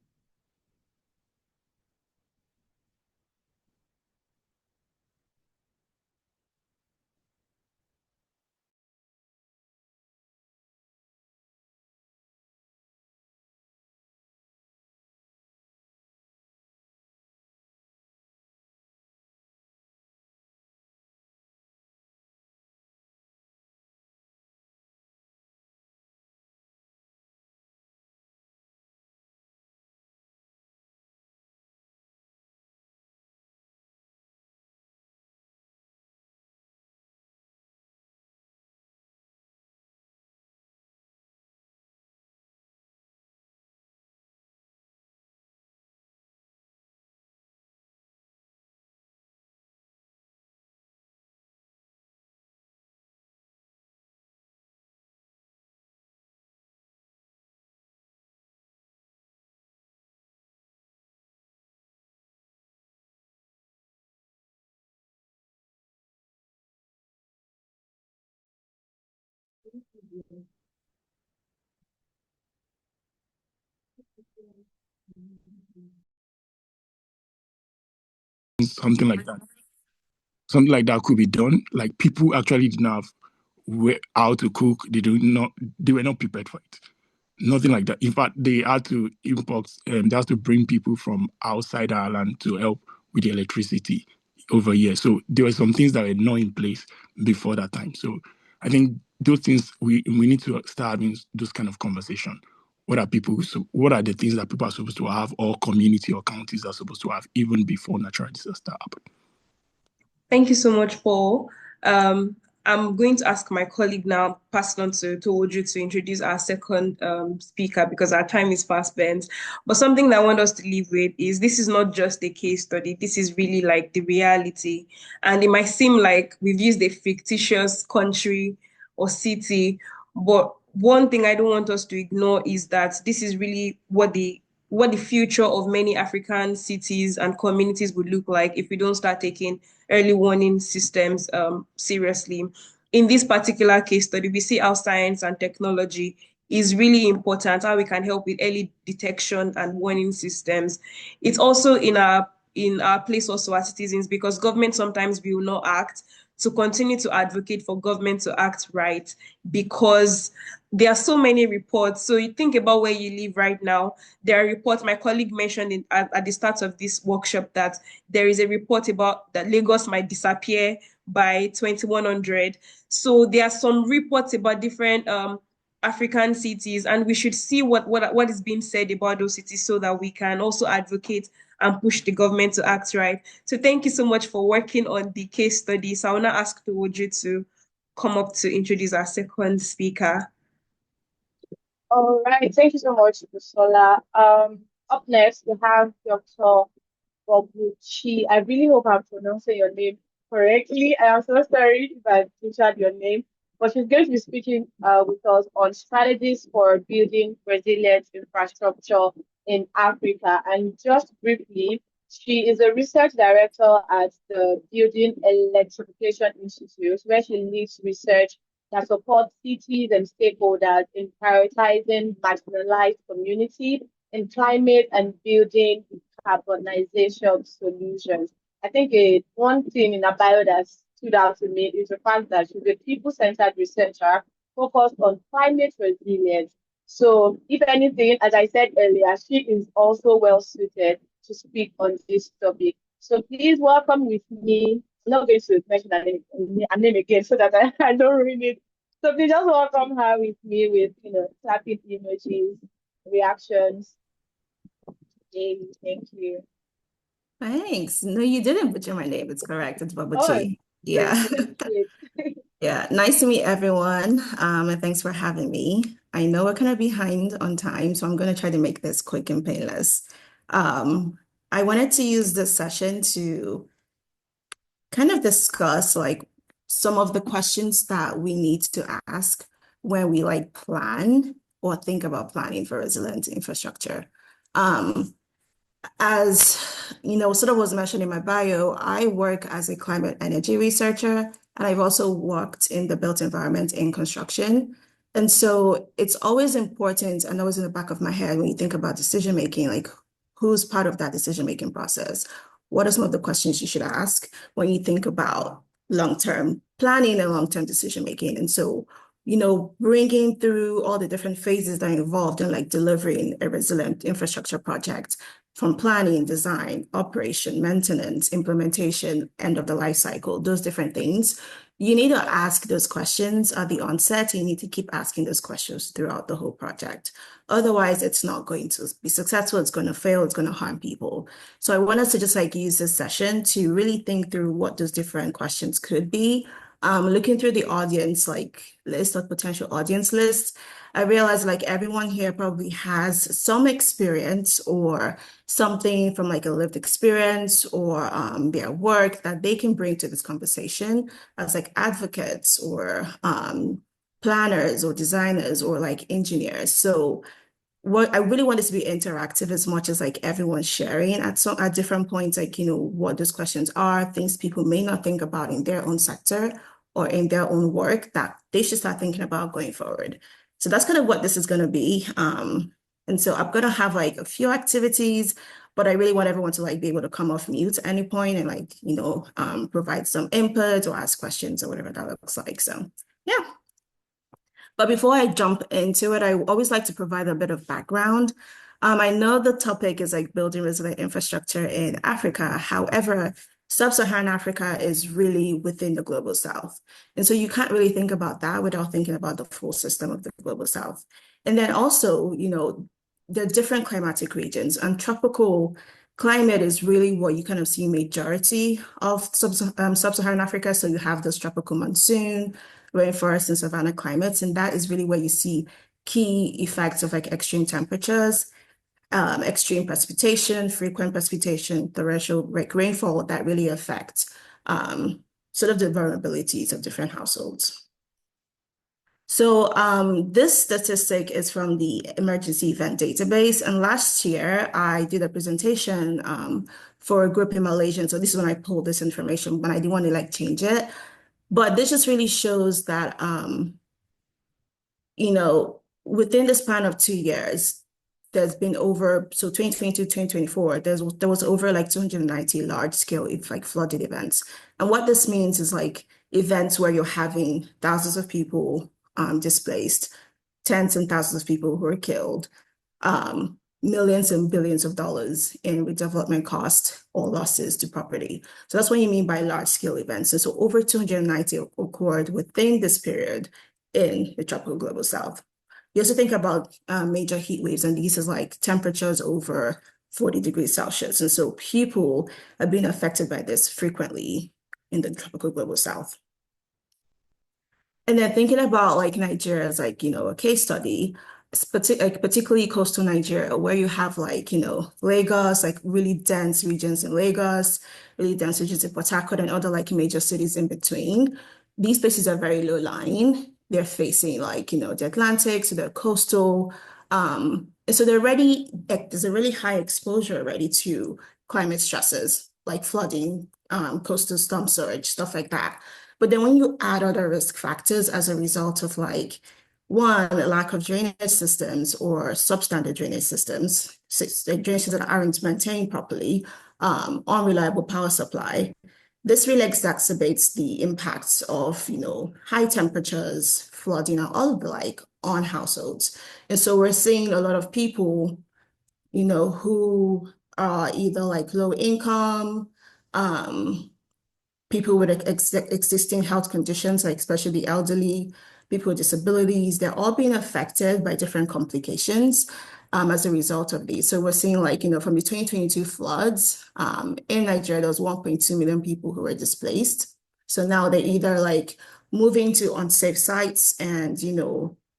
something like that. Something like that could be done. Like people actually didn't have how to cook. They were not prepared for it. Nothing like that. In fact, they had to import, they had to bring people from outside Ireland to help with the electricity over here. So there were some things that were not in place before that time. So I think those things we need to start having those kind of conversation. What are the things that people are supposed to have, or community or counties are supposed to have even before natural disaster happen? Thank you so much, Paul. Um, I'm going to ask my colleague now, pass it on to Oju to introduce our second speaker because our time is fast spent. But something that I want us to leave with is this is not just a case study. This is really like the reality. And it might seem like we've used a fictitious country or city, but one thing I don't want us to ignore is that this is really what the future of many African cities and communities would look like if we don't start taking early warning systems seriously. In this particular case study, we see how science and technology is really important, how we can help with early detection and warning systems. It's also in our place also as citizens because government sometimes will not act to continue to advocate for government to act right because there are so many reports. So you think about where you live right now. There are reports, my colleague mentioned at the start of this workshop that there is a report about that Lagos might disappear by 2100. So there are some reports about different African cities, and we should see what is being said about those cities so that we can also advocate and push the government to act right. So thank you so much for working on the case study. So I want to ask Tuwoju to come up to introduce our second speaker. All right, thank you so much, Busola. Up next, we have Dr. Bobuchi. I really hope I'm pronouncing your name correctly. I am so sorry if I butchered your name, but she's going to be speaking with us on strategies for building resilient infrastructure in Africa. And just briefly, she is a research director at the Building Electrification Institute, where she leads research that supports cities and stakeholders in prioritizing marginalized community in climate and building decarbonization solutions. I think one thing in her bio that stood out to me is the fact that she's a people-centered researcher focused on climate resilience. So, if anything, as I said earlier, she is also well suited to speak on this topic. So, please welcome with me. I'm not going to mention her name again so that I don't ruin it. So, please just welcome her with me with clapping emojis, reactions. Yay, thank you. Thanks. No, you didn't butcher my name. It's correct. It's Oh, Babuchi. great, Yeah. great. Yeah. Nice to meet everyone. And thanks for having me. I know we're kind of behind on time, so I'm going to try to make this quick and painless. I wanted to use this session to kind of discuss like some of the questions that we need to ask when we like plan or think about planning for resilient infrastructure. As you know, sort of was mentioned in my bio, I work as a climate energy researcher, and I've also worked in the built environment in construction. And so it's always important and always in the back of my head when you think about decision making, like who's part of that decision making process? What are some of the questions you should ask when you think about long-term planning and long-term decision making? And so, bringing through all the different phases that are involved in like delivering a resilient infrastructure project from planning, design, operation, maintenance, implementation, end of the life cycle, those different things. You need to ask those questions at the onset. You need to keep asking those questions throughout the whole project. Otherwise, it's not going to be successful. It's going to fail. It's going to harm people. So I want us to just like use this session to really think through what those different questions could be. Looking through the audience, like list of potential audience lists, I realize like everyone here probably has some experience or something from like a lived experience or their work that they can bring to this conversation as like advocates or planners or designers or like engineers. So what I really want this to be interactive as much as like everyone's sharing at different points, like, what those questions are, things people may not think about in their own sector or in their own work that they should start thinking about going forward. So that's kind of what this is going to be. And And so I'm gonna have like a few activities, but I really want everyone to like be able to come off mute at any point and like, provide some input or ask questions or whatever that looks like. So yeah. But before I jump into it, I always like to provide a bit of background. I know the topic is like building resilient infrastructure in Africa. However, Sub-Saharan Africa is really within the global south. And so you can't really think about that without thinking about the full system of the global south. And then also, the different climatic regions, and tropical climate is really what you kind of see majority of Sub-Saharan Africa. So you have this tropical monsoon, rainforest and savanna climates, and that is really where you see key effects of like extreme temperatures, extreme precipitation, frequent precipitation, torrential rainfall that really affect sort of the vulnerabilities of different households. So this statistic is from the emergency event database. And last year I did a presentation for a group in Malaysia. So this is when I pulled this information, but I didn't want to like change it. But this just really shows that, within the span of 2 years, there's been over, so 2022, 2024, there was over like 290 large scale like flooding events. And what this means is like events where you're having thousands of people displaced, tens and thousands of people who are killed, millions and billions of dollars in redevelopment costs or losses to property. So that's what you mean by large scale events. And so over 290 occurred within this period in the tropical global south. You also think about major heat waves, and these is like temperatures over 40 degrees Celsius. And so people have been affected by this frequently in the tropical global south. And then thinking about like Nigeria as like, a case study, particularly coastal Nigeria, where you have like, Lagos, like really dense regions in Lagos, really dense regions in Port Harcourt and other like major cities in between. These places are very low lying. They're facing like, the Atlantic, so they're coastal. And so there's a really high exposure already to climate stresses like flooding, coastal storm surge, stuff like that. But then when you add other risk factors as a result of like, one, lack of drainage systems or substandard drainage systems, drainage systems that aren't maintained properly, unreliable power supply, this really exacerbates the impacts of, high temperatures, flooding, and all of the like on households. And so we're seeing a lot of people, who are either like low income, people with existing health conditions, like especially the elderly, people with disabilities, they're all being affected by different complications as a result of these. So we're seeing like, from the 2022 floods in Nigeria, there was 1.2 million people who were displaced. So now they're either like moving to unsafe sites and,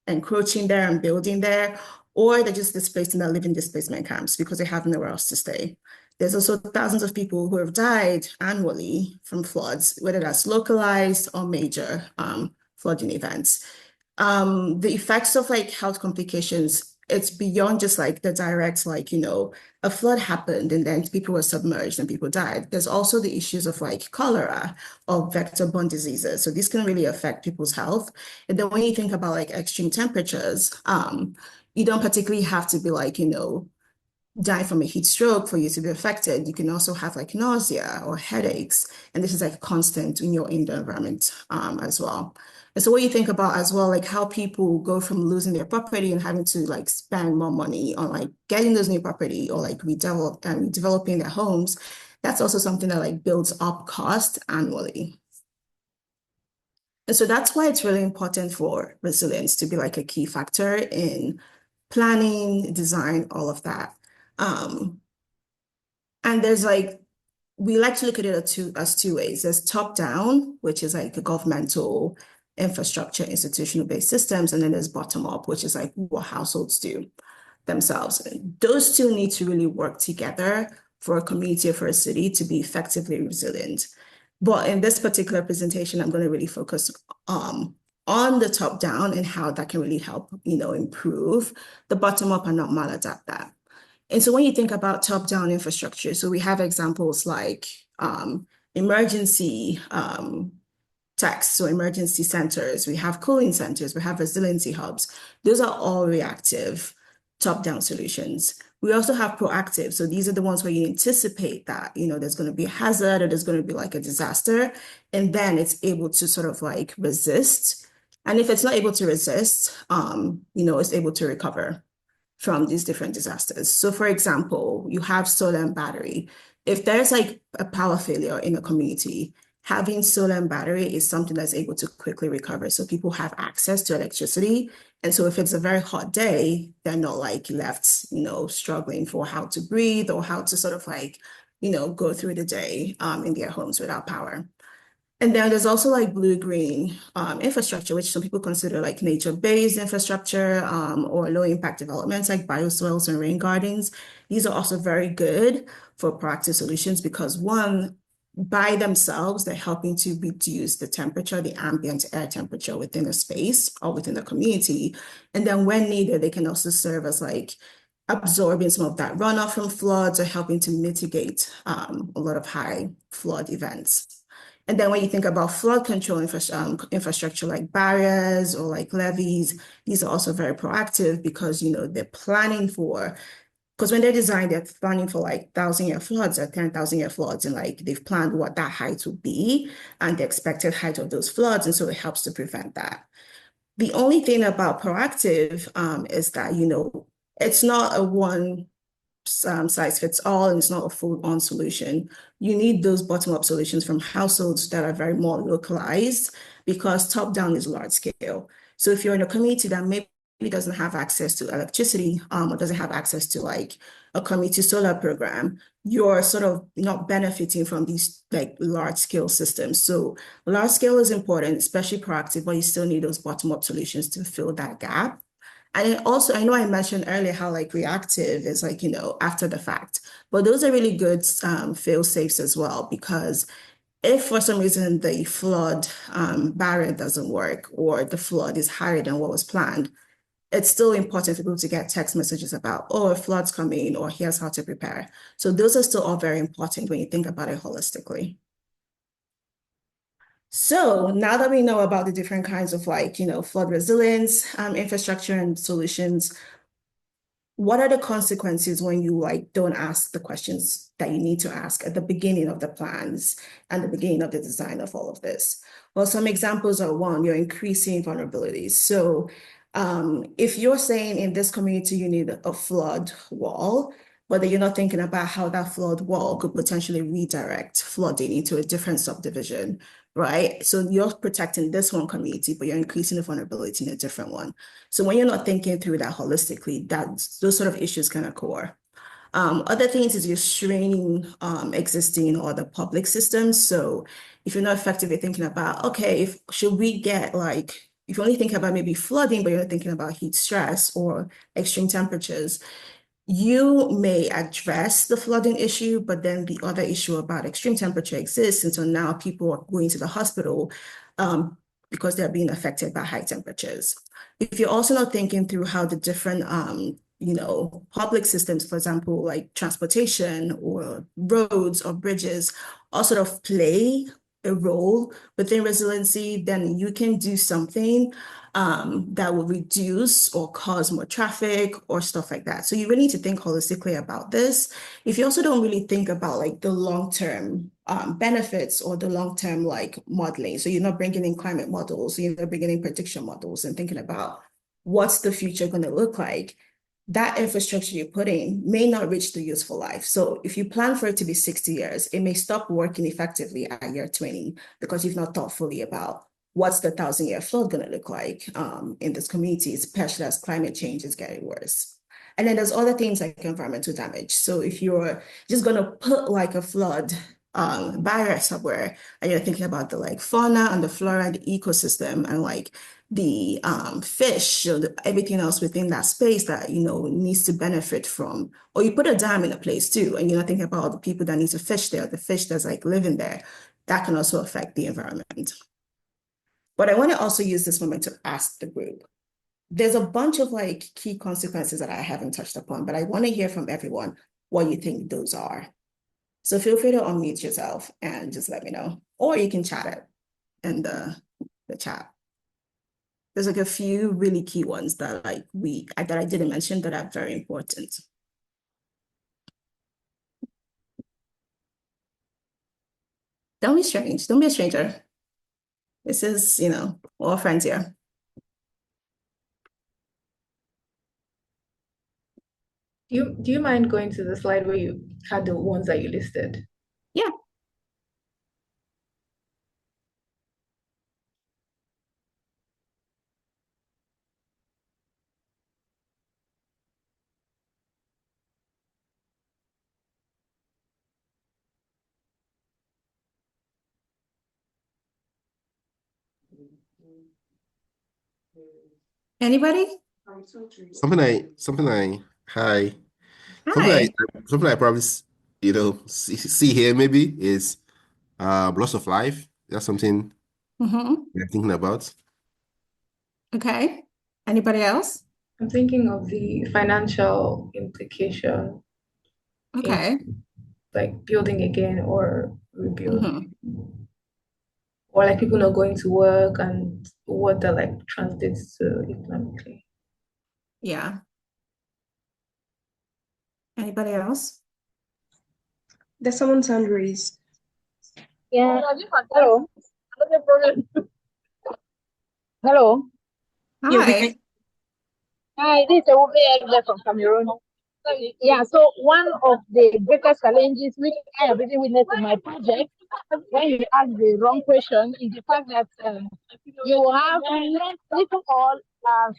encroaching there and building there, or they're just displaced and they're living in displacement camps because they have nowhere else to stay. There's also thousands of people who have died annually from floods, whether that's localized or major flooding events. The effects of like health complications, it's beyond just like the direct, like, a flood happened and then people were submerged and people died. There's also the issues of like cholera or vector-borne diseases. So this can really affect people's health. And then when you think about like extreme temperatures, you don't particularly have to be like, die from a heat stroke for you to be affected. You can also have like nausea or headaches. And this is like constant in your indoor environment as well. And so what you think about as well, like how people go from losing their property and having to like spend more money on like getting those new property or like developing their homes, that's also something that like builds up cost annually. And so that's why it's really important for resilience to be like a key factor in planning, design, all of that. And there's like, we like to look at it as two ways. There's top down, which is like the governmental infrastructure, institutional based systems. And then there's bottom up, which is like what households do themselves. Those two need to really work together for a community or for a city to be effectively resilient. But in this particular presentation, I'm going to really focus on the top down and how that can really help, improve the bottom up and not maladapt that. And so when you think about top-down infrastructure, so we have examples like emergency techs, so emergency centers, we have cooling centers, we have resiliency hubs. Those are all reactive top-down solutions. We also have proactive. So these are the ones where you anticipate that, there's going to be a hazard or there's going to be like a disaster, and then it's able to sort of like resist. And if it's not able to resist, it's able to recover from these different disasters. So for example, you have solar and battery. If there's like a power failure in a community, having solar and battery is something that's able to quickly recover. So people have access to electricity. And so if it's a very hot day, they're not like left, struggling for how to breathe or how to sort of like, go through the day in their homes without power. And then there's also like blue-green infrastructure, which some people consider like nature-based infrastructure or low-impact developments like bioswales and rain gardens. These are also very good for proactive solutions because one, by themselves, they're helping to reduce the temperature, the ambient air temperature within a space or within the community. And then when needed, they can also serve as like absorbing some of that runoff from floods or helping to mitigate a lot of high flood events. And then when you think about flood control infrastructure like barriers or like levees, these are also very proactive because, they're planning for, because when they're designed, they're planning for like 1,000-year floods or 10,000-year floods. And like they've planned what that height will be and the expected height of those floods. And so it helps to prevent that. The only thing about proactive is that, it's not a one size fits all, and it's not a full-on solution. You need those bottom-up solutions from households that are very more localized because top-down is large scale. So if you're in a community that maybe doesn't have access to electricity or doesn't have access to like a community solar program, you're sort of not benefiting from these like large scale systems. So large scale is important, especially proactive, but you still need those bottom-up solutions to fill that gap. And also, I know I mentioned earlier how like reactive is like, after the fact, but those are really good fail safes as well, because if for some reason the flood barrier doesn't work or the flood is higher than what was planned, it's still important for people to get text messages about, oh, a flood's coming or here's how to prepare. So those are still all very important when you think about it holistically. So now that we know about the different kinds of like, flood resilience, infrastructure and solutions, what are the consequences when you like don't ask the questions that you need to ask at the beginning of the plans and the beginning of the design of all of this? Well, some examples are one, you're increasing vulnerabilities. So if you're saying in this community you need a flood wall, but then you're not thinking about how that flood wall could potentially redirect flooding into a different subdivision, right? So you're protecting this one community, but you're increasing the vulnerability in a different one. So when you're not thinking through that holistically, those sort of issues can occur. Other things is you're straining existing or the public systems. So if you're not effectively thinking about, okay, should we get like, if you only think about maybe flooding, but you're not thinking about heat stress or extreme temperatures, you may address the flooding issue, but then the other issue about extreme temperature exists. And so now people are going to the hospital because they're being affected by high temperatures. If you're also not thinking through how the different public systems, for example, like transportation or roads or bridges, all sort of play a role within resiliency, then you can do something that will reduce or cause more traffic or stuff like that. So you really need to think holistically about this. If you also don't really think about like the long-term benefits or the long-term like modeling, so you're not bringing in climate models, you're not bringing in prediction models and thinking about what's the future going to look like, that infrastructure you're putting may not reach the useful life. So if you plan for it to be 60 years, it may stop working effectively at year 20 because you've not thought fully about what's the 1,000-year flood going to look like in this community, especially as climate change is getting worse. And then there's other things like environmental damage. So if you're just going to put like a flood barrier somewhere and you're thinking about the like fauna and the flora and the ecosystem and like the fish or everything else within that space that needs to benefit from, or you put a dam in a place too and you're not thinking about all the people that need to fish there, the fish that's like living there, that can also affect the environment. But I want to also use this moment to ask the group. There's a bunch of like key consequences that I haven't touched upon, but I want to hear from everyone what you think those are. So feel free to unmute yourself and just let me know, or you can chat it in the chat. There's like a few really key ones that that I didn't mention that are very important. Don't be strange. Don't be a stranger. This is, we're all friends here. Do you mind going to the slide where you had the ones that you listed? Yeah. Anybody? Hi. Something I, Hi. something I probably, see here maybe is loss of life. That's something Mm-hmm. you're thinking about. Okay. Anybody else? I'm thinking of the financial implication in Okay. like building again or Mm-hmm. rebuilding, or like people not going to work and what that like translates to economically. Yeah. Anybody else? There's someone's hand raised. Yeah. Hello. Hello. Yeah, we Hi. can. Hi, this is Ewube from Cameroon. Yeah, so one of the greatest challenges which I have really witnessed in my project when you ask the wrong question is the fact that you have little all,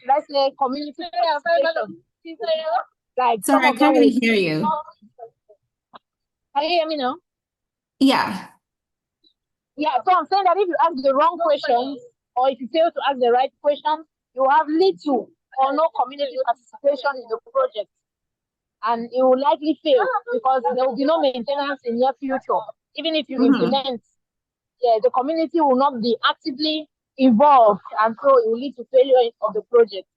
let's say, community participation. Like some Sorry, I of them can't will. really hear you. Can you hear me now? Yeah. Yeah, so I'm saying that if you ask the wrong questions or if you fail to ask the right questions, you have little or no community participation in the project. And it will likely fail because there will be no maintenance in near future. Even if you Mm-hmm. implement, yeah, the community will not be actively involved, and so it will lead to failure of the project.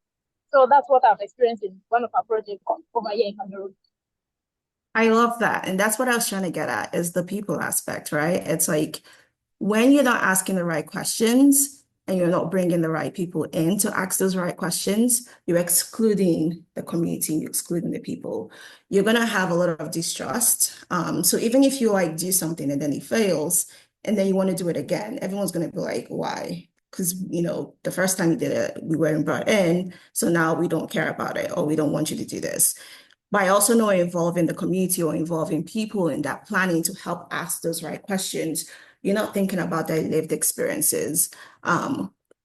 So that's what I've experienced in one of our projects over here in Cameroon. I love that. And that's what I was trying to get at is the people aspect, right? It's like when you're not asking the right questions and you're not bringing the right people in to ask those right questions, you're excluding the community, you're excluding the people. You're going to have a lot of distrust. So even if you like do something and then it fails and then you want to do it again, everyone's going to be like, why? Because, the first time you did it, we weren't brought in. So now we don't care about it or we don't want you to do this. By also not involving the community or involving people in that planning to help ask those right questions, you're not thinking about their lived experiences.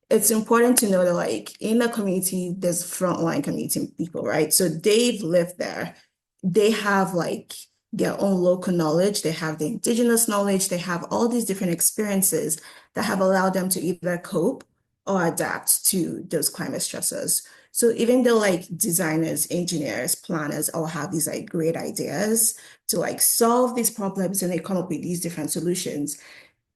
It's important to know that like in the community, there's frontline community people, right? So they've lived there. They have like their own local knowledge, they have the indigenous knowledge, they have all these different experiences that have allowed them to either cope or adapt to those climate stressors. So even though like designers, engineers, planners all have these like great ideas to like solve these problems and they come up with these different solutions,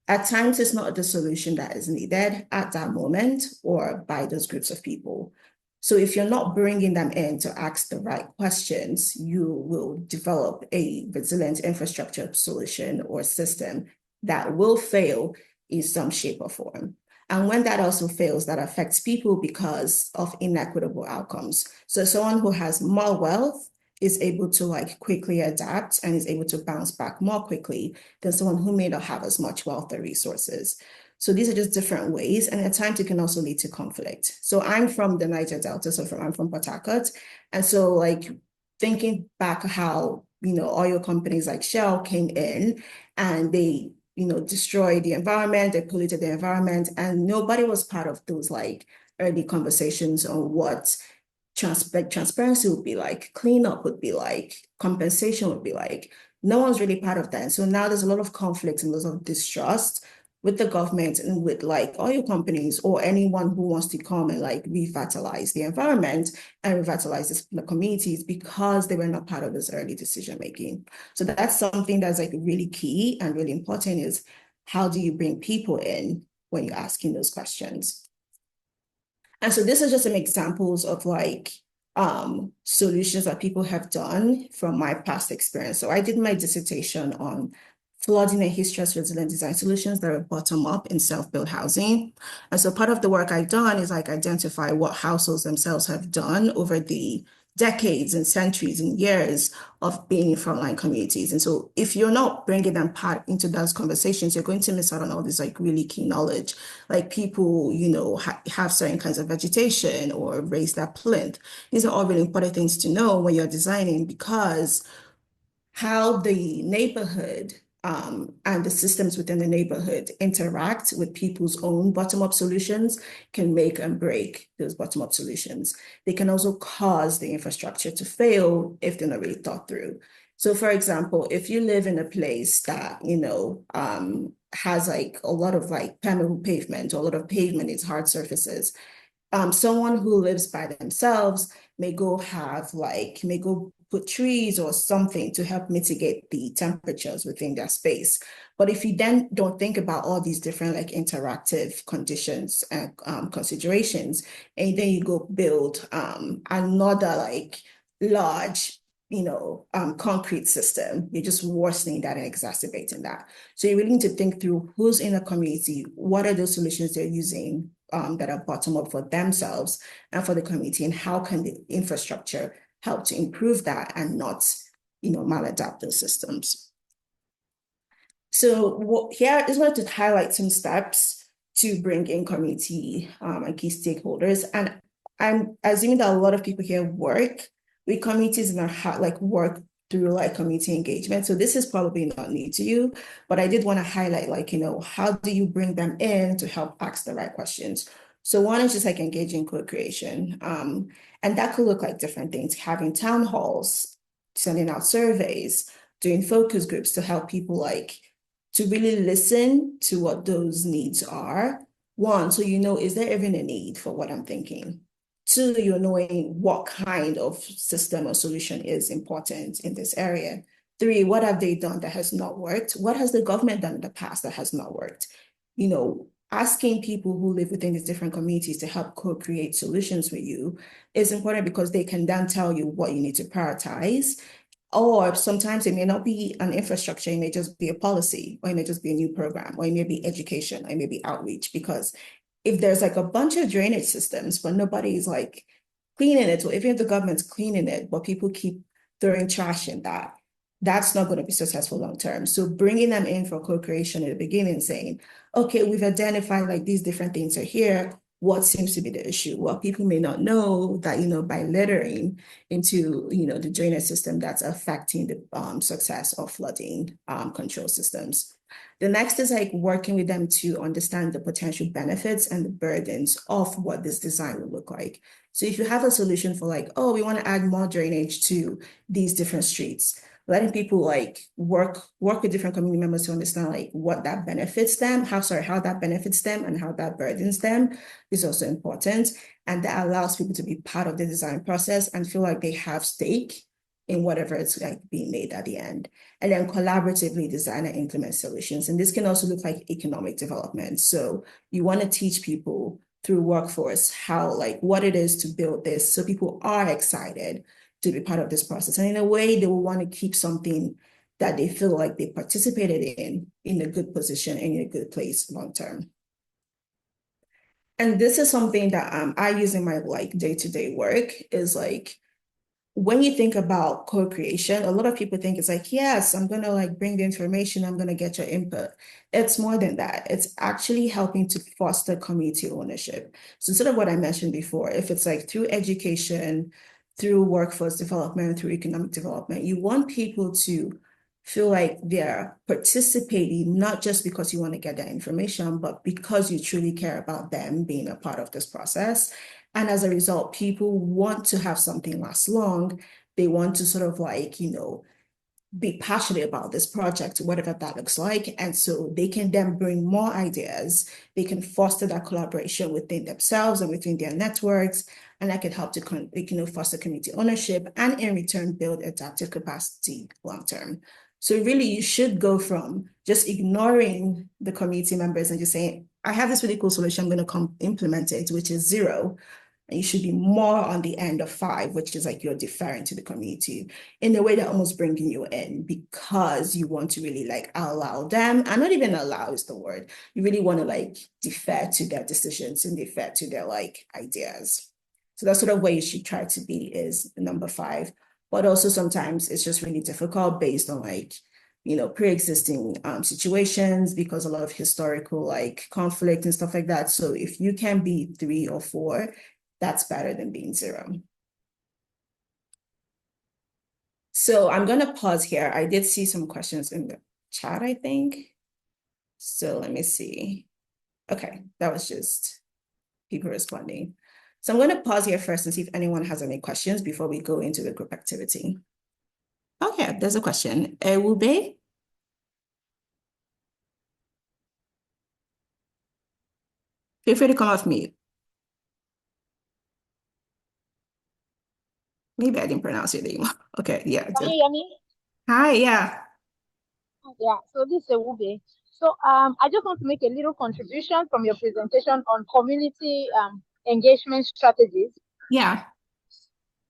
at times it's not the solution that is needed at that moment or by those groups of people. So if you're not bringing them in to ask the right questions, you will develop a resilient infrastructure solution or system that will fail in some shape or form. And when that also fails, that affects people because of inequitable outcomes. So someone who has more wealth is able to like quickly adapt and is able to bounce back more quickly than someone who may not have as much wealth or resources. So these are just different ways, and at times it can also lead to conflict. So I'm from the Niger Delta, I'm from Port Harcourt, and so like thinking back how oil companies like Shell came in and they destroyed the environment, they polluted the environment, and nobody was part of those like early conversations on what transparency would be like, cleanup would be like, compensation would be like. No one's really part of that. So now there's a lot of conflict and there's a lot of distrust with the government and with like oil companies or anyone who wants to come and like revitalize the environment and revitalize the communities because they were not part of this early decision making. So that's something that's like really key and really important is how do you bring people in when you're asking those questions? And so this is just some examples of like solutions that people have done from my past experience. So I did my dissertation on flooding and heat stress resilient design solutions that are bottom up in self-built housing. And so part of the work I've done is like identify what households themselves have done over the decades and centuries and years of being in frontline communities. And so if you're not bringing them part into those conversations, you're going to miss out on all this like really key knowledge. Like people, have certain kinds of vegetation or raise their plinth. These are all really important things to know when you're designing, because how the neighborhood and the systems within the neighborhood interact with people's own bottom-up solutions can make and break those bottom-up solutions. They can also cause the infrastructure to fail if they're not really thought through. So for example, if you live in a place that, has like a lot of like permeable pavement, or a lot of pavement is hard surfaces, someone who lives by themselves may go put trees or something to help mitigate the temperatures within their space. But if you then don't think about all these different like interactive conditions and considerations, and then you go build another like large concrete system, you're just worsening that and exacerbating that. So you really need to think through who's in the community, what are those solutions they're using that are bottom up for themselves and for the community, and how can the infrastructure help to improve that and not, maladapt those systems. So here I just wanted to highlight some steps to bring in community and key stakeholders. And I'm assuming that a lot of people here work with communities and work through like community engagement. So this is probably not new to you, but I did want to highlight how do you bring them in to help ask the right questions? So one is just like engaging co-creation. And that could look like different things, having town halls, sending out surveys, doing focus groups to help people to really listen to what those needs are. One, so is there even a need for what I'm thinking? Two, you're knowing what kind of system or solution is important in this area. Three, what have they done that has not worked? What has the government done in the past that has not worked? Asking people who live within these different communities to help co-create solutions with you is important, because they can then tell you what you need to prioritize. Or sometimes it may not be an infrastructure, it may just be a policy, or it may just be a new program, or it may be education, or it may be outreach. Because if there's like a bunch of drainage systems, but nobody's like cleaning it, or even if the government's cleaning it, but people keep throwing trash in that, that's not going to be successful long term. So bringing them in for co-creation at the beginning, saying, okay, we've identified like these different things are here. What seems to be the issue? Well, people may not know that, by littering into, the drainage system, that's affecting the success of flooding control systems. The next is like working with them to understand the potential benefits and the burdens of what this design will look like. So if you have a solution for like, oh, we want to add more drainage to these different streets, letting people work with different community members to understand what that benefits them, how that benefits them and how that burdens them is also important. And that allows people to be part of the design process and feel like they have stake in whatever it's being made at the end. And then collaboratively design and implement solutions. And this can also look like economic development. So you want to teach people through workforce how what it is to build this, so people are excited to be part of this process. And in a way, they will want to keep something that they feel like they participated in a good position and in a good place long term. And this is something that I use in my day-to-day work, is when you think about co-creation, a lot of people think it's yes, I'm going to bring the information, I'm going to get your input. It's more than that. It's actually helping to foster community ownership. So sort of what I mentioned before, if it's through education, through workforce development, through economic development, you want people to feel like they're participating, not just because you want to get that information, but because you truly care about them being a part of this process. And as a result, people want to have something last long. They want to sort of be passionate about this project, whatever that looks like. And so they can then bring more ideas. They can foster that collaboration within themselves and within their networks. And that can help to foster community ownership and in return build adaptive capacity long term. So really, you should go from just ignoring the community members and just saying, I have this really cool solution, I'm going to come implement it, which is zero, And you should be more on the end of 5, which is like you're deferring to the community in a way that almost bringing you in because you want to really like allow them, and not even allow is the word. You really want to like defer to their decisions and defer to their like ideas. So that's sort of where you should try to be, is number 5. But also sometimes it's just really difficult based on like, pre-existing situations, because a lot of historical like conflict and stuff like that. So if you can be 3 or 4, that's better than being 0. So I'm going to pause here. I did see some questions in the chat, I think. So let me see. Okay, that was just people responding. So I'm going to pause here first and see if anyone has any questions before we go into the group activity. Okay, there's a question. Ewube? Feel free to come off mute. Maybe I didn't pronounce your name. Okay, yeah. Can you hear me? Hi, yeah. Yeah, so this is Ewube. So I just want to make a little contribution from your presentation on community engagement strategies. Yeah.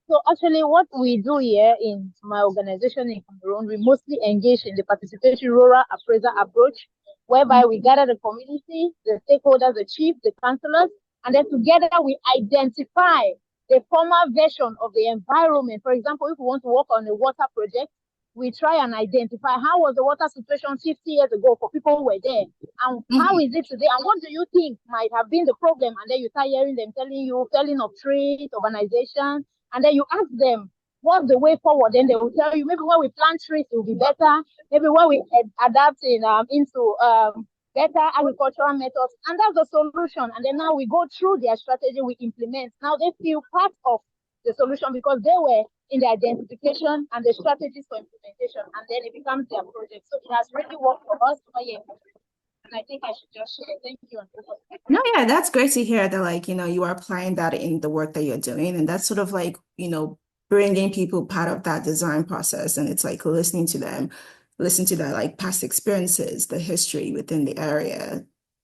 So actually what we do here in my organization in Cameroon, we mostly engage in the participatory rural appraiser approach, whereby we gather the community, the stakeholders, the chief, the councillors, and then together we identify the former version of the environment. For example, if we want to work on a water project, we try and identify how was the water situation 50 years ago for people who were there, and how is it today, and what do you think might have been the problem? And then you start hearing them telling you, telling of trees, urbanization, and then you ask them, what's the way forward? Then they will tell you, maybe when we plant trees, it will be better. Maybe when we adapt into better agricultural methods. And that's the solution. And then now we go through their strategy, we implement. Now they feel part of the solution because they were in the identification and the strategies for implementation. And then it becomes their project. So it has really worked for us. And I think I should just share. Thank you. No, yeah, that's great to hear that, like, you are applying that in the work that you're doing. And that's sort of like, bringing people part of that design process. And it's like listening to them, listen to their like past experiences, the history within the area.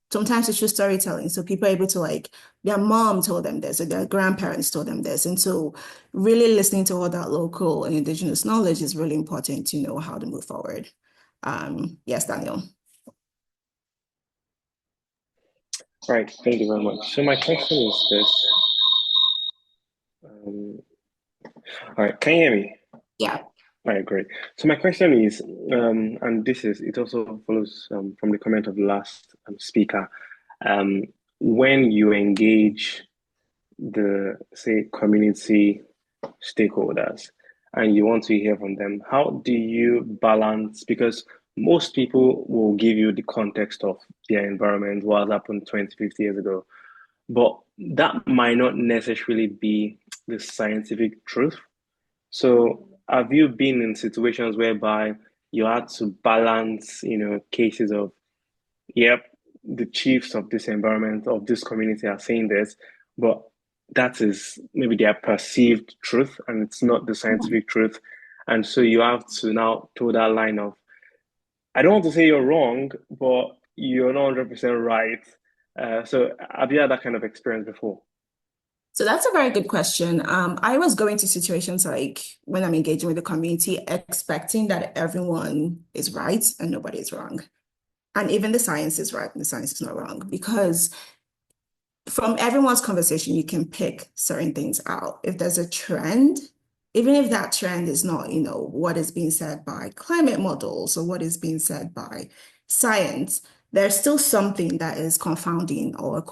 Sometimes it's just storytelling. So people are able to like, their mom told them this or their grandparents told them this. And so really listening to all that local and indigenous knowledge is really important to know how to move forward. Yes, Daniel. All right, thank you very much. So my question is this. All right, can you hear me? Yeah. All right, great. So my question is, and it also follows from the comment of the last speaker. When you engage the, say, community stakeholders and you want to hear from them, how do you balance? Because most people will give you the context of their environment, what happened 20, 50 years ago, but that might not necessarily be the scientific truth. So have you been in situations whereby you had to balance, cases of, yep, the chiefs of this environment, of this community are saying this, but that is maybe their perceived truth and it's not the scientific truth. And so you have to now toe that line of, I don't want to say you're wrong, but you're not 100% right. So have you had that kind of experience before? So that's a very good question. I was going to situations like when I'm engaging with the community, expecting that everyone is right and nobody is wrong. And even the science is right and the science is not wrong, because from everyone's conversation, you can pick certain things out. If there's a trend, even if that trend is not, what is being said by climate models or what is being said by science, there's still something that is confounding or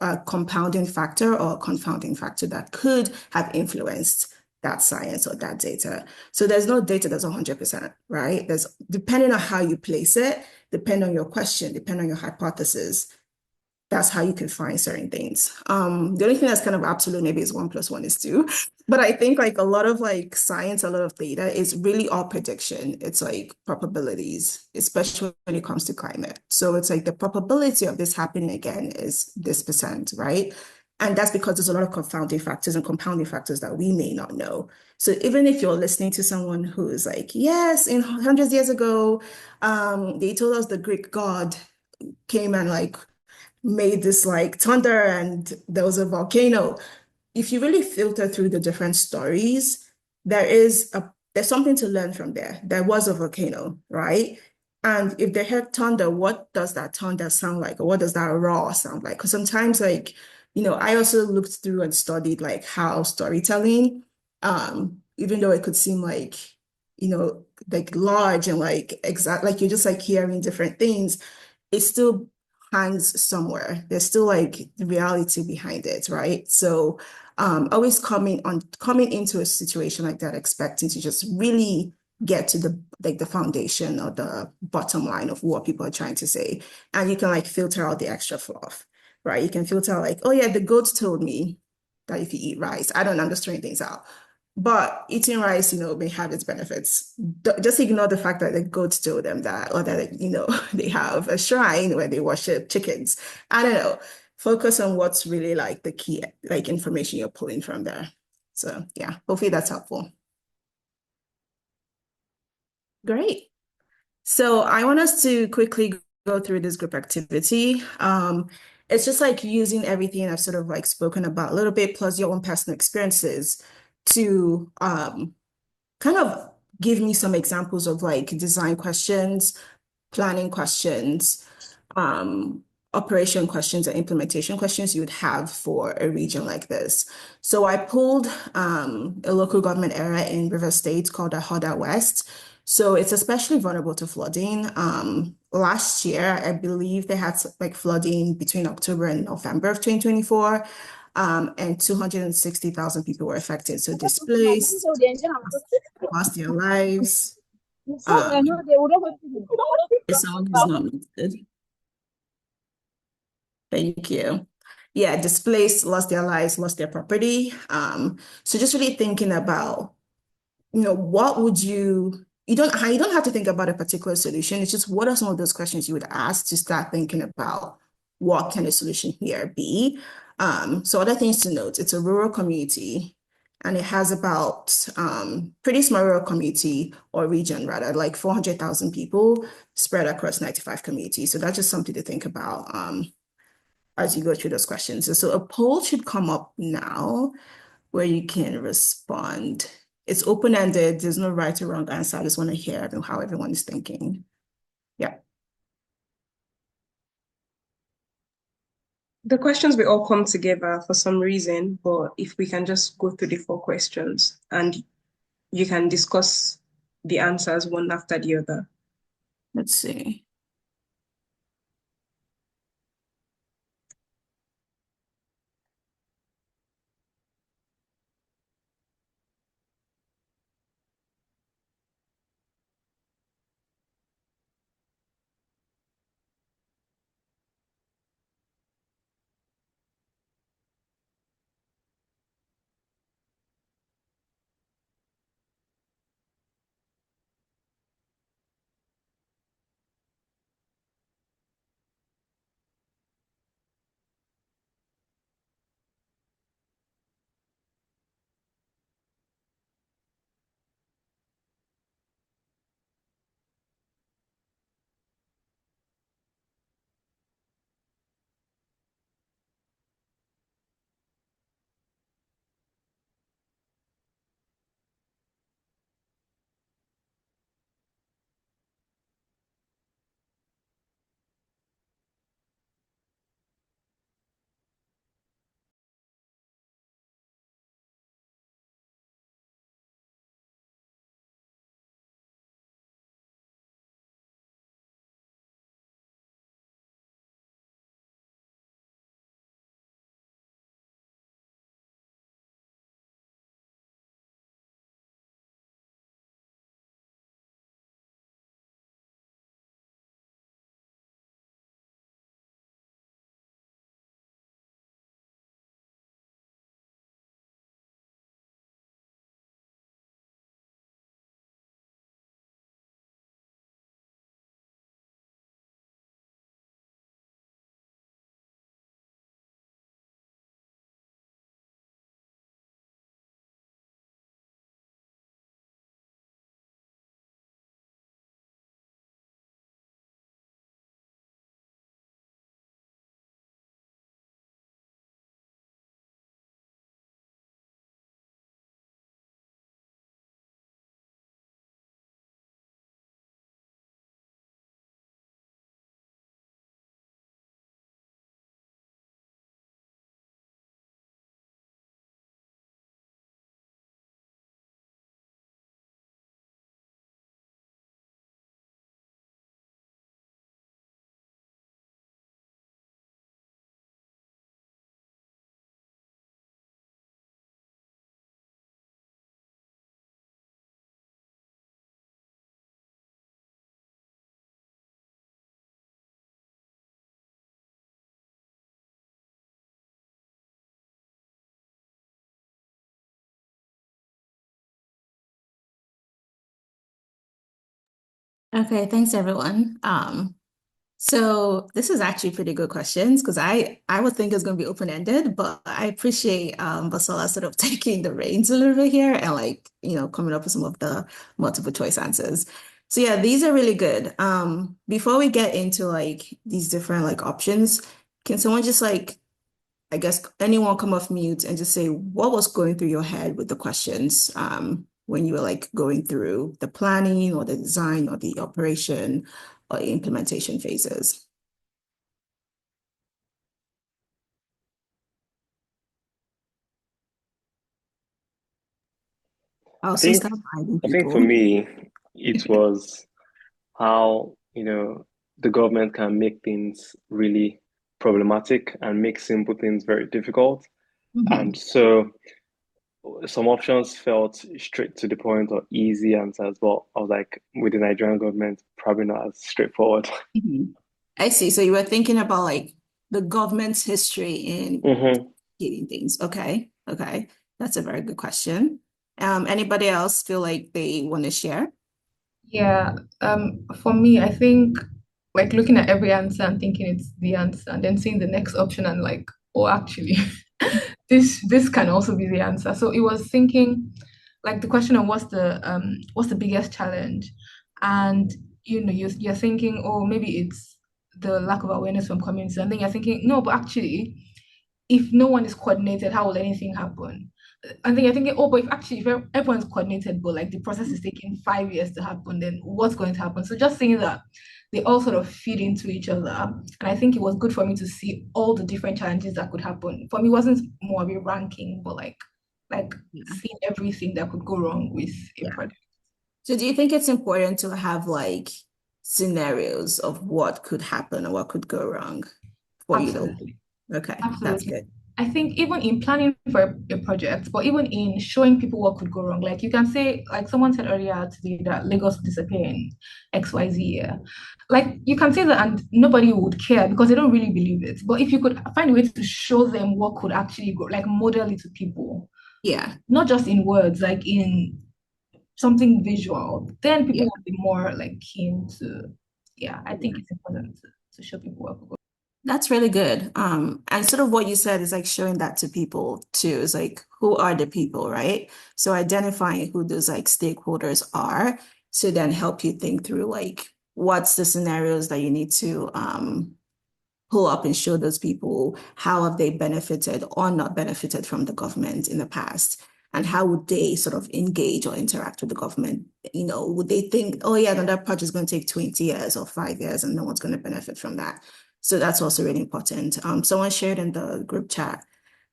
a compounding factor or a confounding factor that could have influenced that science or that data. So there's no data that's 100%, right? There's, depending on how you place it, depending on your question, depending on your hypothesis, that's how you can find certain things. The only thing that's kind of absolute maybe is 1 + 1 is 2. But I think like a lot of like science, a lot of data is really all prediction. It's like probabilities, especially when it comes to climate. So it's like the probability of this happening again is this %, right? And that's because there's a lot of confounding factors and compounding factors that we may not know. So even if you're listening to someone who is like, yes, in hundreds of years ago, they told us the Greek god came and like made this like thunder and there was a volcano, if you really filter through the different stories, there's something to learn from there. There was a volcano, right? And if they heard thunder, what does that thunder sound like? Or what does that roar sound like? Because sometimes, like, I also looked through and studied like how storytelling, even though it could seem like large and like exact, like you're just like hearing different things, it still hangs somewhere. There's still like the reality behind it, right? So always coming into a situation like that, expecting to just really get to the foundation or the bottom line of what people are trying to say. And you can like filter out the extra fluff, right? You can filter out like, oh yeah, the goat told me that if you eat rice, I don't know, I'm just throwing things out. But eating rice, may have its benefits. Just ignore the fact that the goats told them that, or that, they have a shrine where they worship chickens. I don't know. Focus on what's really like the key, like information you're pulling from there. So yeah, hopefully that's helpful. Great. So I want us to quickly go through this group activity. It's just like using everything I've sort of like spoken about a little bit, plus your own personal experiences to kind of give me some examples of like design questions, planning questions, um, operation questions, and implementation questions you would have for a region like this. So I pulled a local government area in River State called Ahoda West. So it's especially vulnerable to flooding. Last year, I believe they had like flooding between October and November of 2024. And 260,000 people were affected. So displaced, lost their lives. Is someone who's not muted. Thank you. Yeah, displaced, lost their lives, lost their property. So just really thinking about, what would you don't have to think about a particular solution. It's just what are some of those questions you would ask to start thinking about what can a solution here be? So other things to note, it's a rural community and it has about pretty small rural community or region rather, like 400,000 people spread across 95 communities. So that's just something to think about as you go through those questions. So a poll should come up now where you can respond. It's open-ended. There's no right or wrong answer. I just want to hear how everyone is thinking. Yeah. The questions will all come together for some reason, but if we can just go through the 4 questions and you can discuss the answers one after the other. Let's see. Okay, thanks everyone. So this is actually pretty good questions because I would think it's going to be open-ended, but I appreciate Basala sort of taking the reins a little bit here and like, coming up with some of the multiple choice answers. So yeah, these are really good. Before we get into like these different like options, can someone just like, I guess anyone come off mute and just say what was going through your head with the questions when you were like going through the planning or the design or the operation or implementation phases? I'll I also think start finding I think for people. me, it was how, the government can make things really problematic and make simple things very difficult. Mhm. And so some options felt straight to the point or easy answers, but I was like, with the Nigerian government, probably not as straightforward. Mhm. I see. So you were thinking about like the government's history in hmm getting things. Okay. Okay. That's a very good question. Anybody else feel like they want to share? Yeah, for me, I think like looking at every answer and thinking it's the answer, and then seeing the next option and like, oh, actually, this can also be the answer. So it was thinking like the question of what's the biggest challenge, and you're thinking, oh, maybe it's the lack of awareness from communities, and then you're thinking, no, but actually, if no one is coordinated, how will anything happen? And then you're thinking, oh, but if everyone's coordinated, but like the process is taking 5 years to happen, then what's going to happen? So just seeing that they all sort of feed into each other. And I think it was good for me to see all the different challenges that could happen. For me, it wasn't more of a ranking, but like Yeah. seeing everything that could go wrong with a Yeah. project. So do you think it's important to have like scenarios of what could happen or what could go wrong for you to? Absolutely. Okay, that's Absolutely. good. I think even in planning for a project, but even in showing people what could go wrong, like you can say, like someone said earlier today that Lagos will disappear in XYZ year. Like you can say that and nobody would care because they don't really believe it. But if you could find a way to show them what could actually go, like model it to people, Yeah, not just in words, like in something visual, then people yeah. will be more like keen to, yeah, I think it's important to show people what could go. That's really good. And sort of what you said is like showing that to people too. Is like who are the people, right? So identifying who those like stakeholders are, so then help you think through like what's the scenarios that you need to pull up and show those people how have they benefited or not benefited from the government in the past, and how would they sort of engage or interact with the government. Would they think, oh yeah, that project is going to take 20 years or 5 years and no one's going to benefit from that? So that's also really important. Someone shared in the group chat,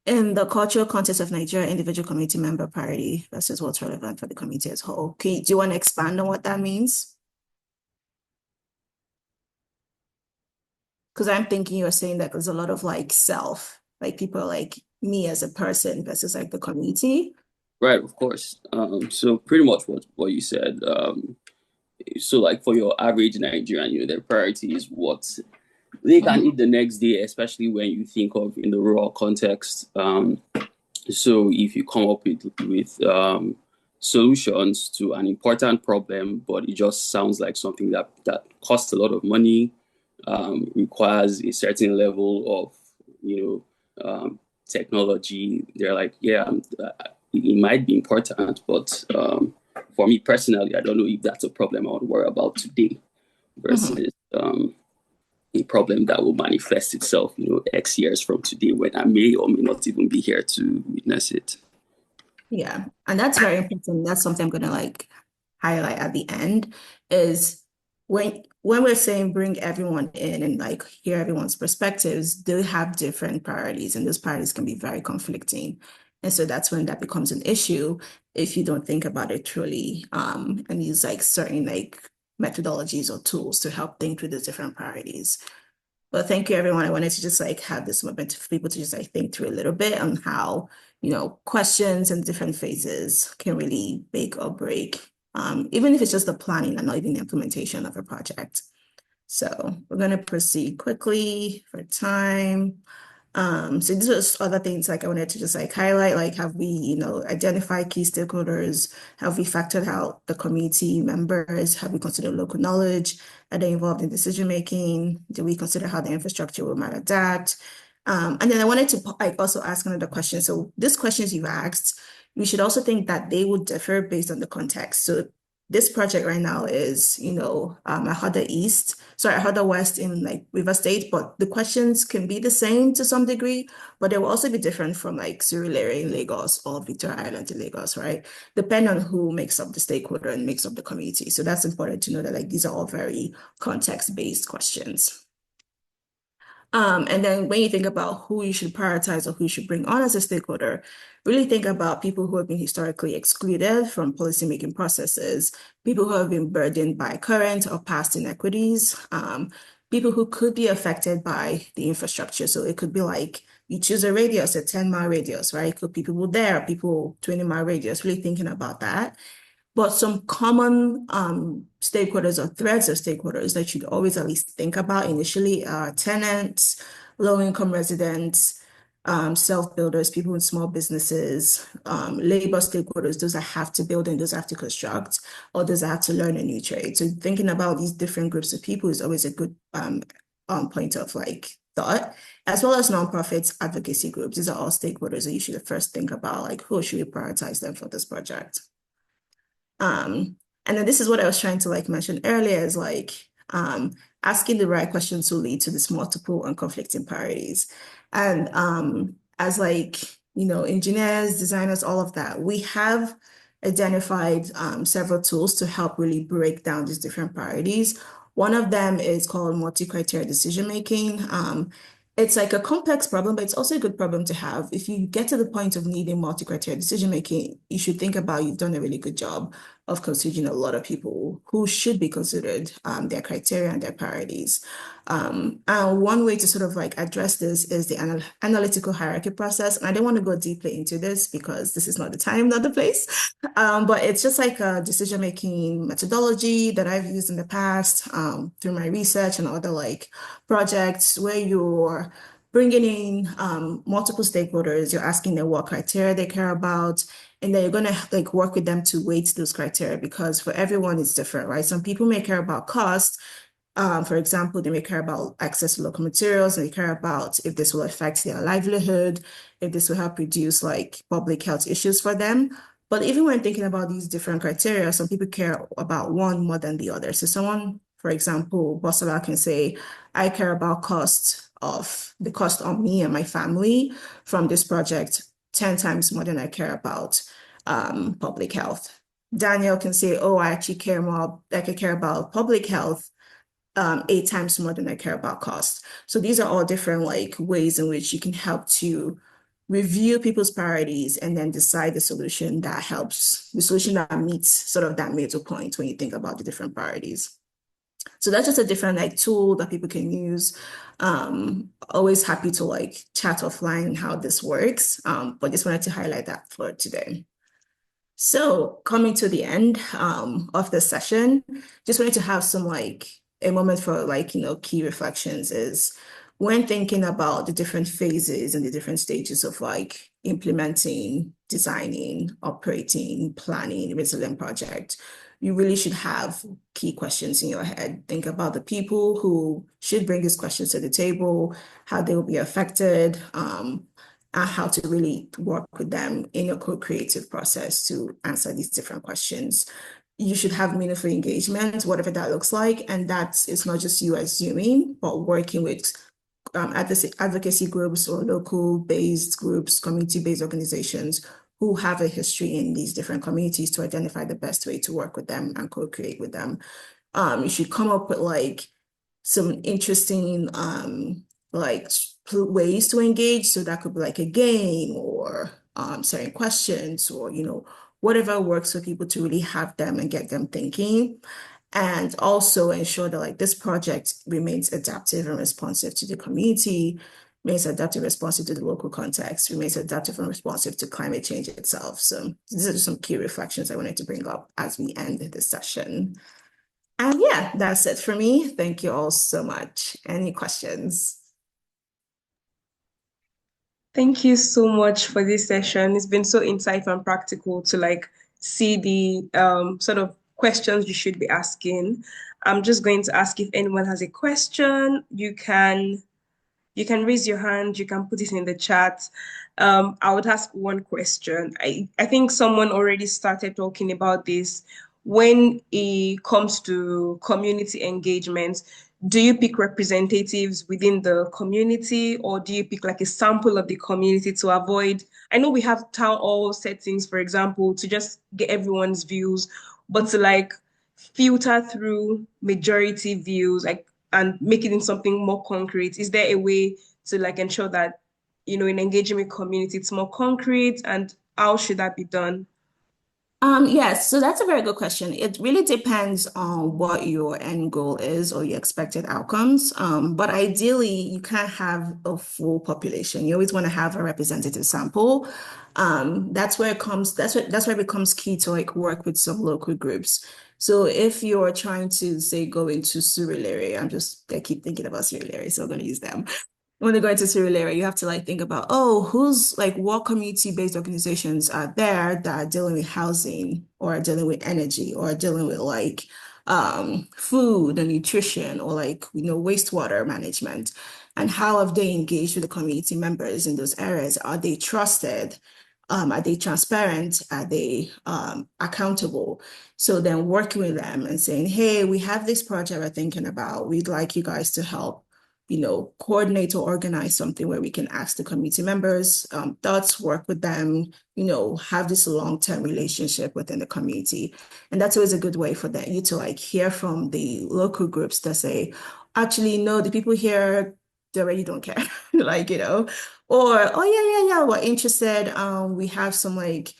in the cultural context of Nigeria, individual community member priority versus what's relevant for the community as a whole. Do you want to expand on what that means? Because I'm thinking you're saying that there's a lot of like self, like people like me as a person versus like the community. Right, of course. So pretty much what you said. So like for your average Nigerian, their priority is what they can Mhm. eat the next day, especially when you think of in the rural context. So if you come up with solutions to an important problem, but it just sounds like something that costs a lot of money, requires a certain level of technology. They're like, yeah, it might be important, but for me personally, I don't know if that's a problem I would worry about today Mhm. versus a problem that will manifest itself, X years from today when I may or may not even be here to witness it. Yeah, and that's very important. That's something I'm gonna like highlight at the end is when we're saying bring everyone in and like hear everyone's perspectives, they have different priorities, and those priorities can be very conflicting. And so that's when that becomes an issue if you don't think about it truly, and use like certain like methodologies or tools to help think through those different priorities. But thank you, everyone. I wanted to just like have this moment for people to just like think through a little bit on how, questions and different phases can really make or break, even if it's just the planning and not even the implementation of a project. So we're going to proceed quickly for time. So these was other things like I wanted to just like highlight, like have we, identified key stakeholders? Have we factored out the community members? Have we considered local knowledge? Are they involved in decision making? Do we consider how the infrastructure will might adapt? And then I wanted to like also ask another question. So these questions you've asked, we should also think that they would differ based on the context. So this project right now is, Ahada East, sorry, Ahada West in like River State, but the questions can be the same to some degree, but they will also be different from like Surulere in Lagos or Victoria Island in Lagos, right? Depending on who makes up the stakeholder and makes up the community. So that's important to know that like these are all very context-based questions. And then when you think about who you should prioritize or who you should bring on as a stakeholder, really think about people who have been historically excluded from policymaking processes, people who have been burdened by current or past inequities, people who could be affected by the infrastructure. So it could be like you choose a radius, a 10-mile radius, right? It could be people there, people 20-mile radius, really thinking about that. But some common stakeholders or threads of stakeholders that you'd always at least think about initially are tenants, low-income residents, self-builders, people in small businesses, labor stakeholders, those that have to build and those that have to construct, or those that have to learn a new trade. So thinking about these different groups of people is always a good point of like thought, as well as nonprofits, advocacy groups. These are all stakeholders that you should first think about, like who should we prioritize them for this project? And then this is what I was trying to like mention earlier is like asking the right questions to lead to this multiple and conflicting priorities. And as like, engineers, designers, all of that, we have identified several tools to help really break down these different priorities. One of them is called multi-criteria decision making. It's like a complex problem, but it's also a good problem to have. If you get to the point of needing multi-criteria decision making, you should think about you've done a really good job of considering a lot of people who should be considered, their criteria and their priorities. And one way to sort of like address this is the analytical hierarchy process. And I don't want to go deeply into this because this is not the time, not the place. But it's just like a decision-making methodology that I've used in the past through my research and other like projects where you're bringing in multiple stakeholders, you're asking them what criteria they care about, and then you're going to like work with them to weight those criteria because for everyone it's different, right? Some people may care about cost. For example, they may care about access to local materials, and they care about if this will affect their livelihood, if this will help reduce like public health issues for them. But even when thinking about these different criteria, some people care about one more than the other. So someone, for example, Bosala can say, I care about the cost on me and my family from this project 10 times more than I care about public health. Daniel can say, oh, I could care about public health 8 times more than I care about cost. So these are all different like ways in which you can help to review people's priorities and then decide the solution that meets sort of that middle point when you think about the different priorities. So that's just a different like tool that people can use. Always happy to like chat offline how this works, but just wanted to highlight that for today. So coming to the end of the session, just wanted to have some like a moment for like, key reflections is when thinking about the different phases and the different stages of like implementing, designing, operating, planning a resilient project, you really should have key questions in your head. Think about the people who should bring these questions to the table, how they will be affected, and how to really work with them in a co-creative process to answer these different questions. You should have meaningful engagement, whatever that looks like. And that is not just you assuming, but working with advocacy groups or local-based groups, community-based organizations who have a history in these different communities to identify the best way to work with them and co-create with them. You should come up with like some interesting like ways to engage. So that could be like a game or certain questions or, whatever works for people to really have them and get them thinking. And also ensure that like this project remains adaptive and responsive to the community, remains adaptive, responsive to the local context, remains adaptive and responsive to climate change itself. So these are just some key reflections I wanted to bring up as we end this session. And yeah, that's it for me. Thank you all so much. Any questions? Thank you so much for this session. It's been so insightful and practical to like see the sort of questions you should be asking. I'm just going to ask if anyone has a question. You can raise your hand, you can put it in the chat. I would ask one question. I think someone already started talking about this. When it comes to community engagement, do you pick representatives within the community or do you pick like a sample of the community to avoid? I know we have town hall settings, for example, to just get everyone's views, but to like filter through majority views, like and make it in something more concrete? Is there a way to like ensure that, in engaging with community, it's more concrete and how should that be done? Yes, so that's a very good question. It really depends on what your end goal is or your expected outcomes. But ideally, you can't have a full population. You always want to have a representative sample. That's where it becomes key to like work with some local groups. So if you're trying to say go into Surulere, I keep thinking about Surulere, so I'm gonna use them when they go into serial area, you have to like think about, oh, who's like what community-based organizations are there that are dealing with housing or are dealing with energy or are dealing with like food and nutrition or like wastewater management. And how have they engaged with the community members in those areas? Are they trusted? Are they transparent? Are they accountable? So then working with them and saying, hey, we have this project we're thinking about. We'd like you guys to help coordinate or organize something where we can ask the community members thoughts, work with them, have this long-term relationship within the community. And that's always a good way for you to like hear from the local groups that say, actually, no, the people here, they really don't care. like, or, oh yeah, we're interested. We have some like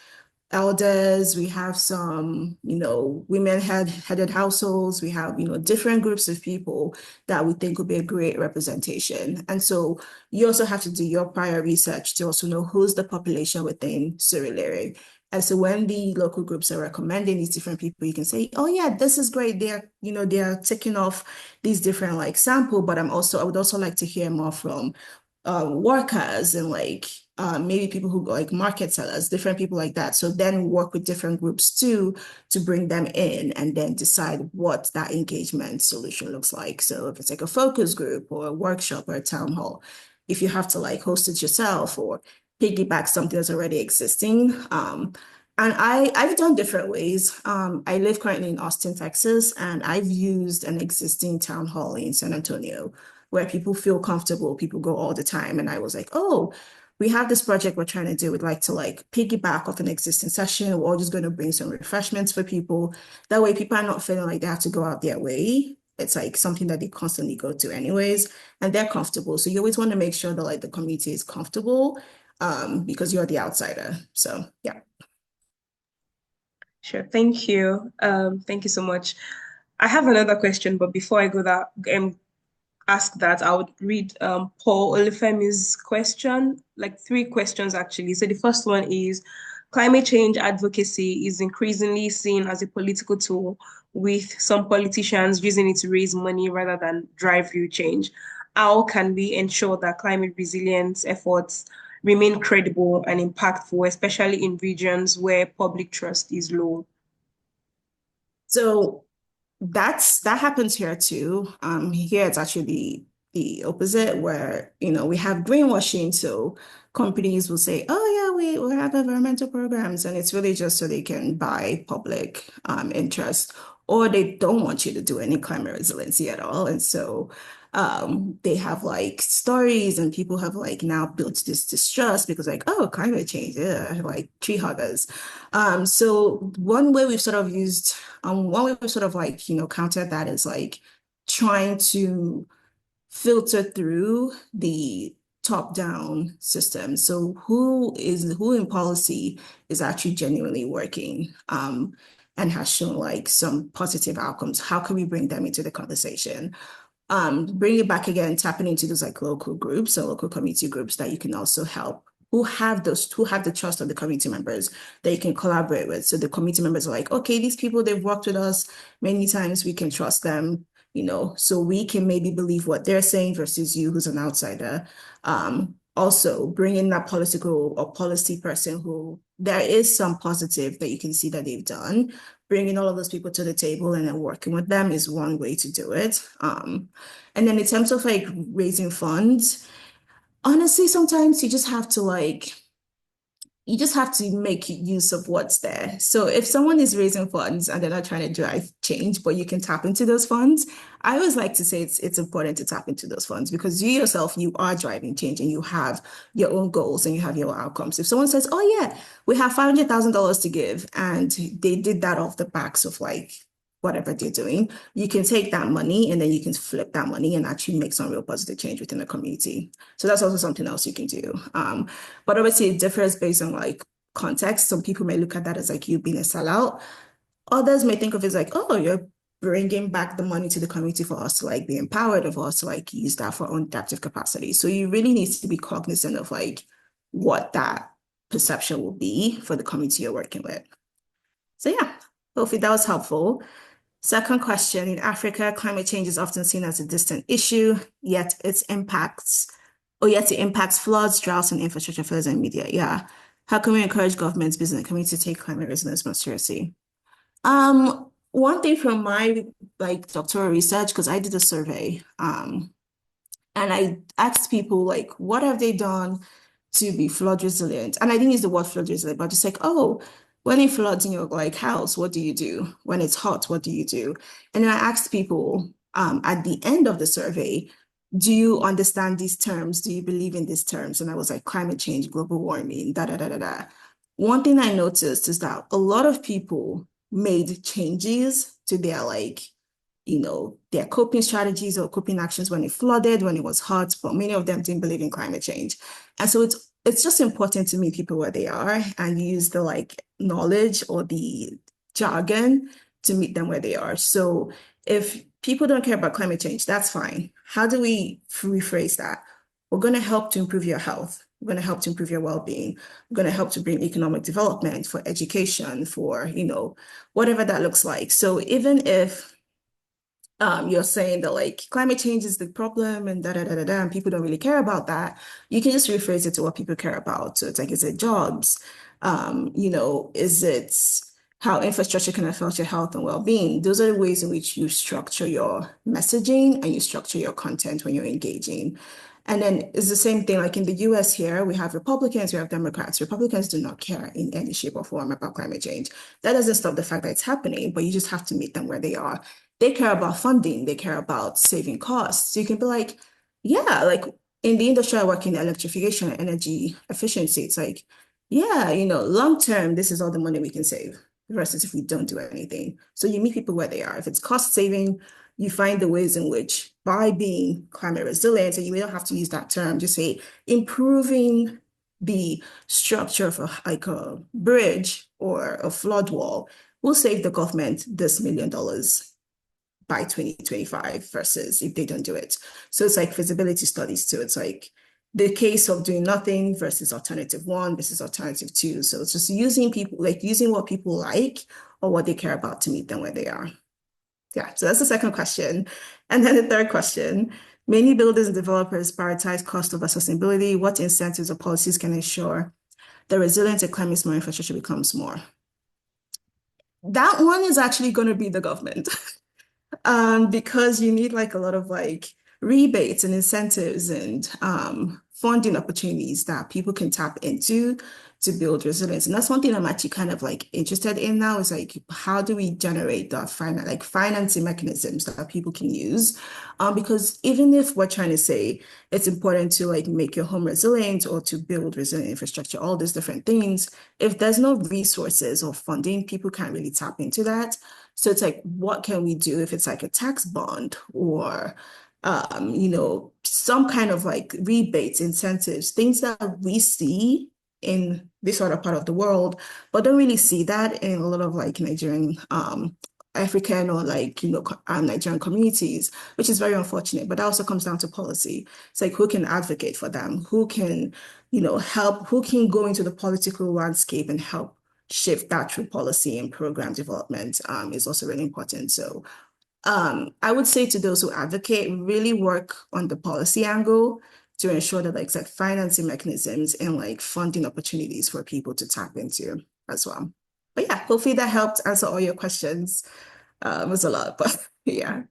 elders, we have some, women headed households, we have, different groups of people that we think would be a great representation. And so you also have to do your prior research to also know who's the population within Surulere. And so when the local groups are recommending these different people, you can say, oh yeah, this is great. They're taking off these different like sample, but I would also like to hear more from workers and like maybe people who like market sellers, different people like that. So then work with different groups too to bring them in and then decide what that engagement solution looks like. So if it's like a focus group or a workshop or a town hall, if you have to like host it yourself or piggyback something that's already existing. And I've done different ways. I live currently in Austin, Texas, and I've used an existing town hall in San Antonio where people feel comfortable, people go all the time. And I was like, oh, we have this project we're trying to do. We'd like to like piggyback off an existing session. We're all just going to bring some refreshments for people. That way people are not feeling like they have to go out their way. It's like something that they constantly go to anyways, and they're comfortable. So you always want to make sure that like the community is comfortable because you're the outsider. So yeah. Sure. Thank you. Thank you so much. I have another question, but before I go that ask that, I would read Paul Olufemi's question, like three questions actually. So the first one is, climate change advocacy is increasingly seen as a political tool, with some politicians using it to raise money rather than drive real change. How can we ensure that climate resilience efforts remain credible and impactful, especially in regions where public trust is low? So that happens here too. Here it's actually the opposite, where we have greenwashing. So companies will say, "Oh yeah, we have environmental programs," and it's really just so they can buy public interest, or they don't want you to do any climate resiliency at all. And so they have like stories, and people have like now built this distrust because like, oh, climate change, yeah, like tree huggers. So one way we've sort of like, countered that is like trying to filter through the top-down system. So who in policy is actually genuinely working and has shown like some positive outcomes? How can we bring them into the conversation? Bring it back again, tapping into those like local groups or local community groups that you can also help who have the trust of the community members that you can collaborate with. So the community members are like, okay, these people, they've worked with us many times, we can trust them, so we can maybe believe what they're saying versus you who's an outsider. also bring in that political or policy person who there is some positive that you can see that they've done. Bringing all of those people to the table and then working with them is one way to do it. And then in terms of like raising funds, honestly, sometimes you just have to make use of what's there. So if someone is raising funds and they're not trying to drive change, but you can tap into those funds, I always like to say it's important to tap into those funds because you yourself, you are driving change and you have your own goals and you have your outcomes. If someone says, oh yeah, we have $500,000 to give, and they did that off the backs of like whatever they're doing, you can take that money and then you can flip that money and actually make some real positive change within the community. So that's also something else you can do. But obviously it differs based on like context. Some people may look at that as like you being a sellout. Others may think of it as like, oh, you're bringing back the money to the community for us to like be empowered, of us to like use that for own adaptive capacity. So you really need to be cognizant of like what that perception will be for the community you're working with. So yeah, hopefully that was helpful. Second question, in Africa, climate change is often seen as a distant issue, yet it impacts floods, droughts, and infrastructure failures in media. Yeah. How can we encourage governments, business, and community to take climate resilience more seriously? One thing from my like doctoral research, because I did a survey, and I asked people like, what have they done to be flood resilient? And I didn't use the word flood resilient, but just like, oh, when it floods in your like house, what do you do? When it's hot, what do you do? And then I asked people at the end of the survey, do you understand these terms? Do you believe in these terms? And I was like, climate change, global warming, da da da da da. One thing I noticed is that a lot of people made changes to their like their coping strategies or coping actions when it flooded, when it was hot, but many of them didn't believe in climate change. And so it's just important to meet people where they are and use the like knowledge or the jargon to meet them where they are. So if people don't care about climate change, that's fine. How do we rephrase that? We're going to help to improve your health. We're going to help to improve your well-being. We're going to help to bring economic development for education, for, whatever that looks like. So even if you're saying that like climate change is the problem and da da da da da, and people don't really care about that, you can just rephrase it to what people care about. So it's like, is it jobs? Is it how infrastructure can affect your health and well-being? Those are the ways in which you structure your messaging and you structure your content when you're engaging. And then it's the same thing like in the US here, we have Republicans, we have Democrats. Republicans do not care in any shape or form about climate change. That doesn't stop the fact that it's happening, but you just have to meet them where they are. They care about funding, they care about saving costs. So you can be like, yeah, like in the industry I work in, electrification and energy efficiency, it's like, yeah, long term, this is all the money we can save versus if we don't do anything. So you meet people where they are. If it's cost saving, you find the ways in which by being climate resilient, and you may not have to use that term, just say improving the structure of like a bridge or a flood wall will save the government this $1 million by 2025 versus if they don't do it. So it's like feasibility studies too. It's like the case of doing nothing versus alternative one versus alternative two. So it's just using what people like or what they care about to meet them where they are. Yeah, so that's the second question. And then the third question, many builders and developers prioritize cost over sustainability. What incentives or policies can ensure the resilient and climate smart infrastructure becomes more? That one is actually going to be the government. Because you need like a lot of like rebates and incentives and funding opportunities that people can tap into to build resilience. And that's one thing I'm actually kind of like interested in now is like, how do we generate the financing mechanisms that people can use? Because even if we're trying to say it's important to like make your home resilient or to build resilient infrastructure, all these different things, if there's no resources or funding, people can't really tap into that. So it's like, what can we do if it's like a tax bond or, some kind of like rebates, incentives, things that we see in this other part of the world, but don't really see that in a lot of like Nigerian, African or like, Nigerian communities, which is very unfortunate, but that also comes down to policy. It's like, who can advocate for them? Who can, help, who can go into the political landscape and help shift that through policy and program development is also really important. So I would say to those who advocate, really work on the policy angle to ensure that like financing mechanisms and like funding opportunities for people to tap into as well. But yeah, hopefully that helped answer all your questions. It was a lot, but yeah.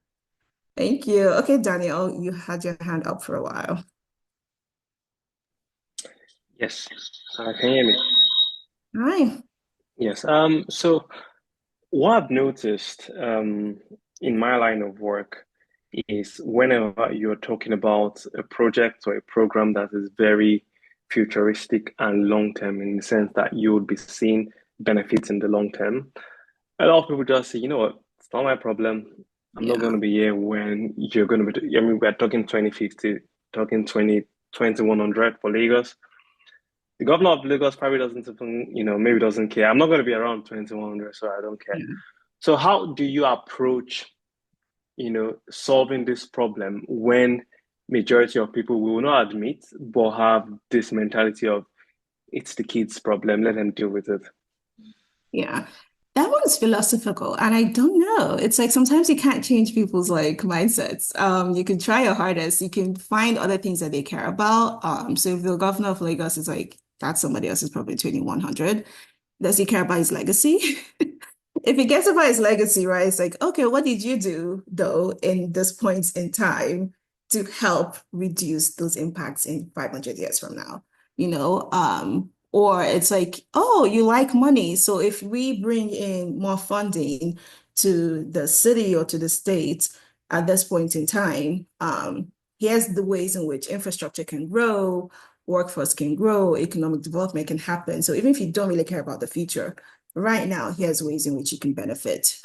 Thank you. Okay, Daniel, you had your hand up for a while. Yes. Can you hear me? Hi. Yes. So what I've noticed in my line of work is whenever you're talking about a project or a program that is very futuristic and long term, in the sense that you would be seeing benefits in the long term, a lot of people just say, you know what, it's not my problem. I'm not Yeah. going to be here when you're going to be. I mean, we're talking 2050, talking 2100 for Lagos. The governor of Lagos probably doesn't even, maybe doesn't care. I'm not going to be around 2100, so I don't care. Yeah. So how do you approach, solving this problem when majority of people will not admit, but have this mentality of it's the kids' problem, let them deal with it? Yeah. That one's philosophical, and I don't know. It's like sometimes you can't change people's like mindsets. You can try your hardest. You can find other things that they care about. So if the governor of Lagos is like, that's somebody else's problem, 2100, does he care about his legacy? If he cares about his legacy, right? It's like, okay, what did you do though in this point in time to help reduce those impacts in 500 years from now? Or it's like, oh, you like money. So if we bring in more funding to the city or to the state at this point in time, here's the ways in which infrastructure can grow, workforce can grow, economic development can happen. So even if you don't really care about the future, right now, here's ways in which you can benefit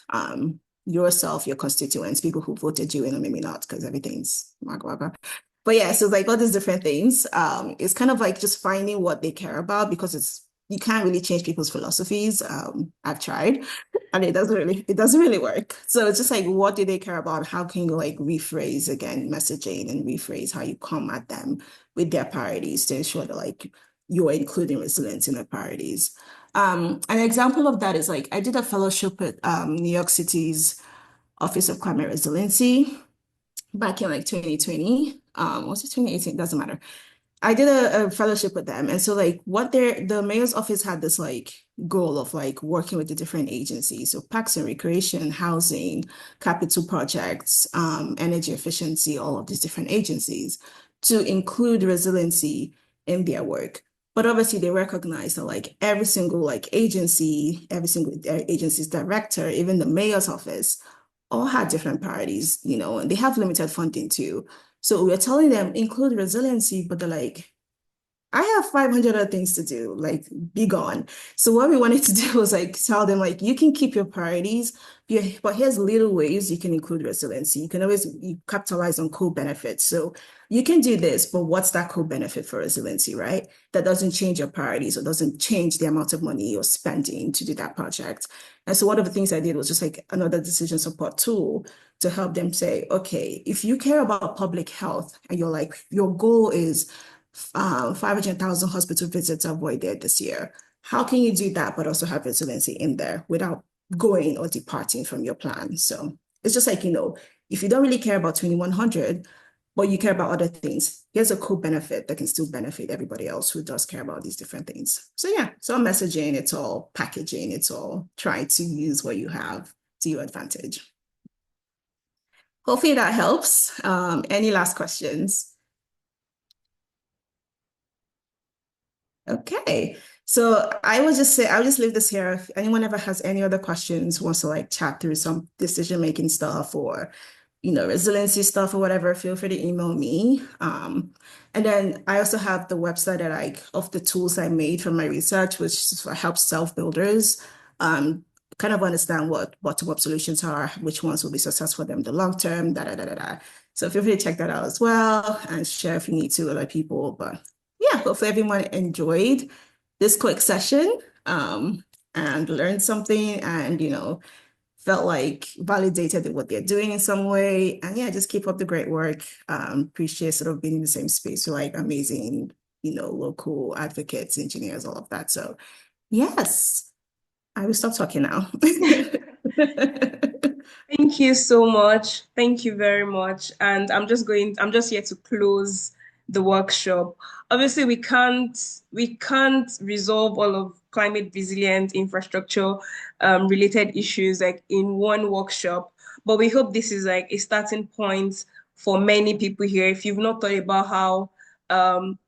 yourself, your constituents, people who voted you in, or maybe not, because everything's waka waka. But yeah, so like all these different things. It's kind of like just finding what they care about, because you can't really change people's philosophies. I've tried, and it doesn't really work. So it's just like, what do they care about? How can you like rephrase again messaging and rephrase how you come at them with their priorities to ensure that like you're including resilience in their priorities. An example of that is like I did a fellowship at New York City's Office of Climate Resiliency back in like 2020. Was it 2018? Doesn't matter. I did a fellowship with them. And so like the mayor's office had this like goal of like working with the different agencies. So parks and recreation, housing, capital projects, energy efficiency, all of these different agencies to include resiliency in their work. But obviously they recognize that like every single agency's director, even the mayor's office, all had different priorities, and they have limited funding too. So we're telling them include resiliency, but they're like, I have 500 other things to do, like be gone. So what we wanted to do was like tell them like you can keep your priorities, but here's little ways you can include resiliency. You can always capitalize on co-benefits. So you can do this, but what's that co-benefit for resiliency, right? That doesn't change your priorities or doesn't change the amount of money you're spending to do that project. And so one of the things I did was just like another decision support tool to help them say, okay, if you care about public health and you're like, your goal is 500,000 hospital visits avoided this year. How can you do that, but also have resiliency in there without going or departing from your plan? So it's just like, if you don't really care about 2100, but you care about other things, here's a co-benefit that can still benefit everybody else who does care about these different things. So yeah, it's all messaging, it's all packaging, it's all trying to use what you have to your advantage. Hopefully that helps. Any last questions? Okay. So I will just leave this here. If anyone ever has any other questions, wants to like chat through some decision-making stuff or, resiliency stuff or whatever, feel free to email me. And then I also have the website that of the tools I made from my research, which helps self-builders kind of understand what bottom-up solutions are, which ones will be successful for them in the long term, da da da da da. So feel free to check that out as well and share if you need to with other people. But yeah, hopefully everyone enjoyed this quick session and learned something and, felt like validated in what they're doing in some way. And yeah, just keep up the great work. Appreciate sort of being in the same space with like amazing, local advocates, engineers, all of that. So yes, I will stop talking now. Thank you so much. Thank you very much. And I'm just here to close the workshop. Obviously, we can't resolve all of climate resilient infrastructure related issues like in one workshop, but we hope this is like a starting point for many people here. If you've not thought about how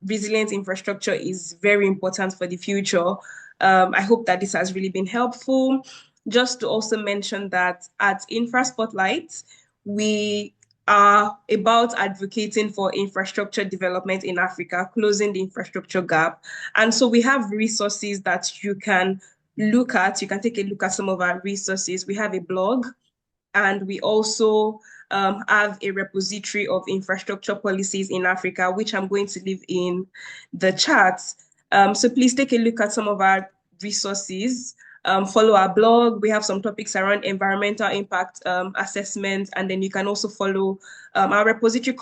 resilient infrastructure is very important for the future, I hope that this has really been helpful. Just to also mention that at Infra Spotlight, we are about advocating for infrastructure development in Africa, closing the infrastructure gap. And so we have resources that you can look at. You can take a look at some of our resources. We have a blog, and we also have a repository of infrastructure policies in Africa, which I'm going to leave in the chat. So please take a look at some of our resources. Follow our blog. We have some topics around environmental impact assessment, and then you can also follow our repository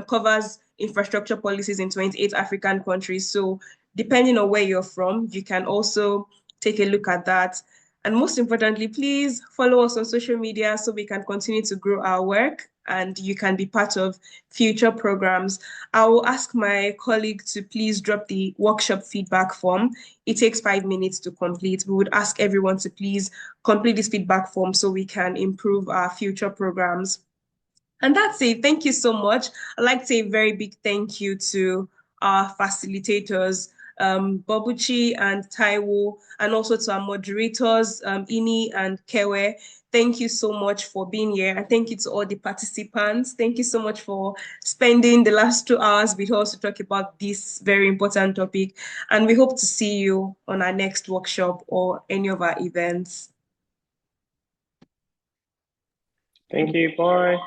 covers infrastructure policies in 28 African countries. So depending on where you're from, you can also take a look at that. And most importantly, please follow us on social media so we can continue to grow our work and you can be part of future programs. I will ask my colleague to please drop the workshop feedback form. It takes 5 minutes to complete. We would ask everyone to please complete this feedback form so we can improve our future programs. And that's it. Thank you so much. I'd like to say a very big thank you to our facilitators, Bobuchi and Taiwo, and also to our moderators, Ini and Kewe. Thank you so much for being here. And thank you to all the participants. Thank you so much for spending the last 2 hours with us to talk about this very important topic. And we hope to see you on our next workshop or any of our events. Thank you. Bye.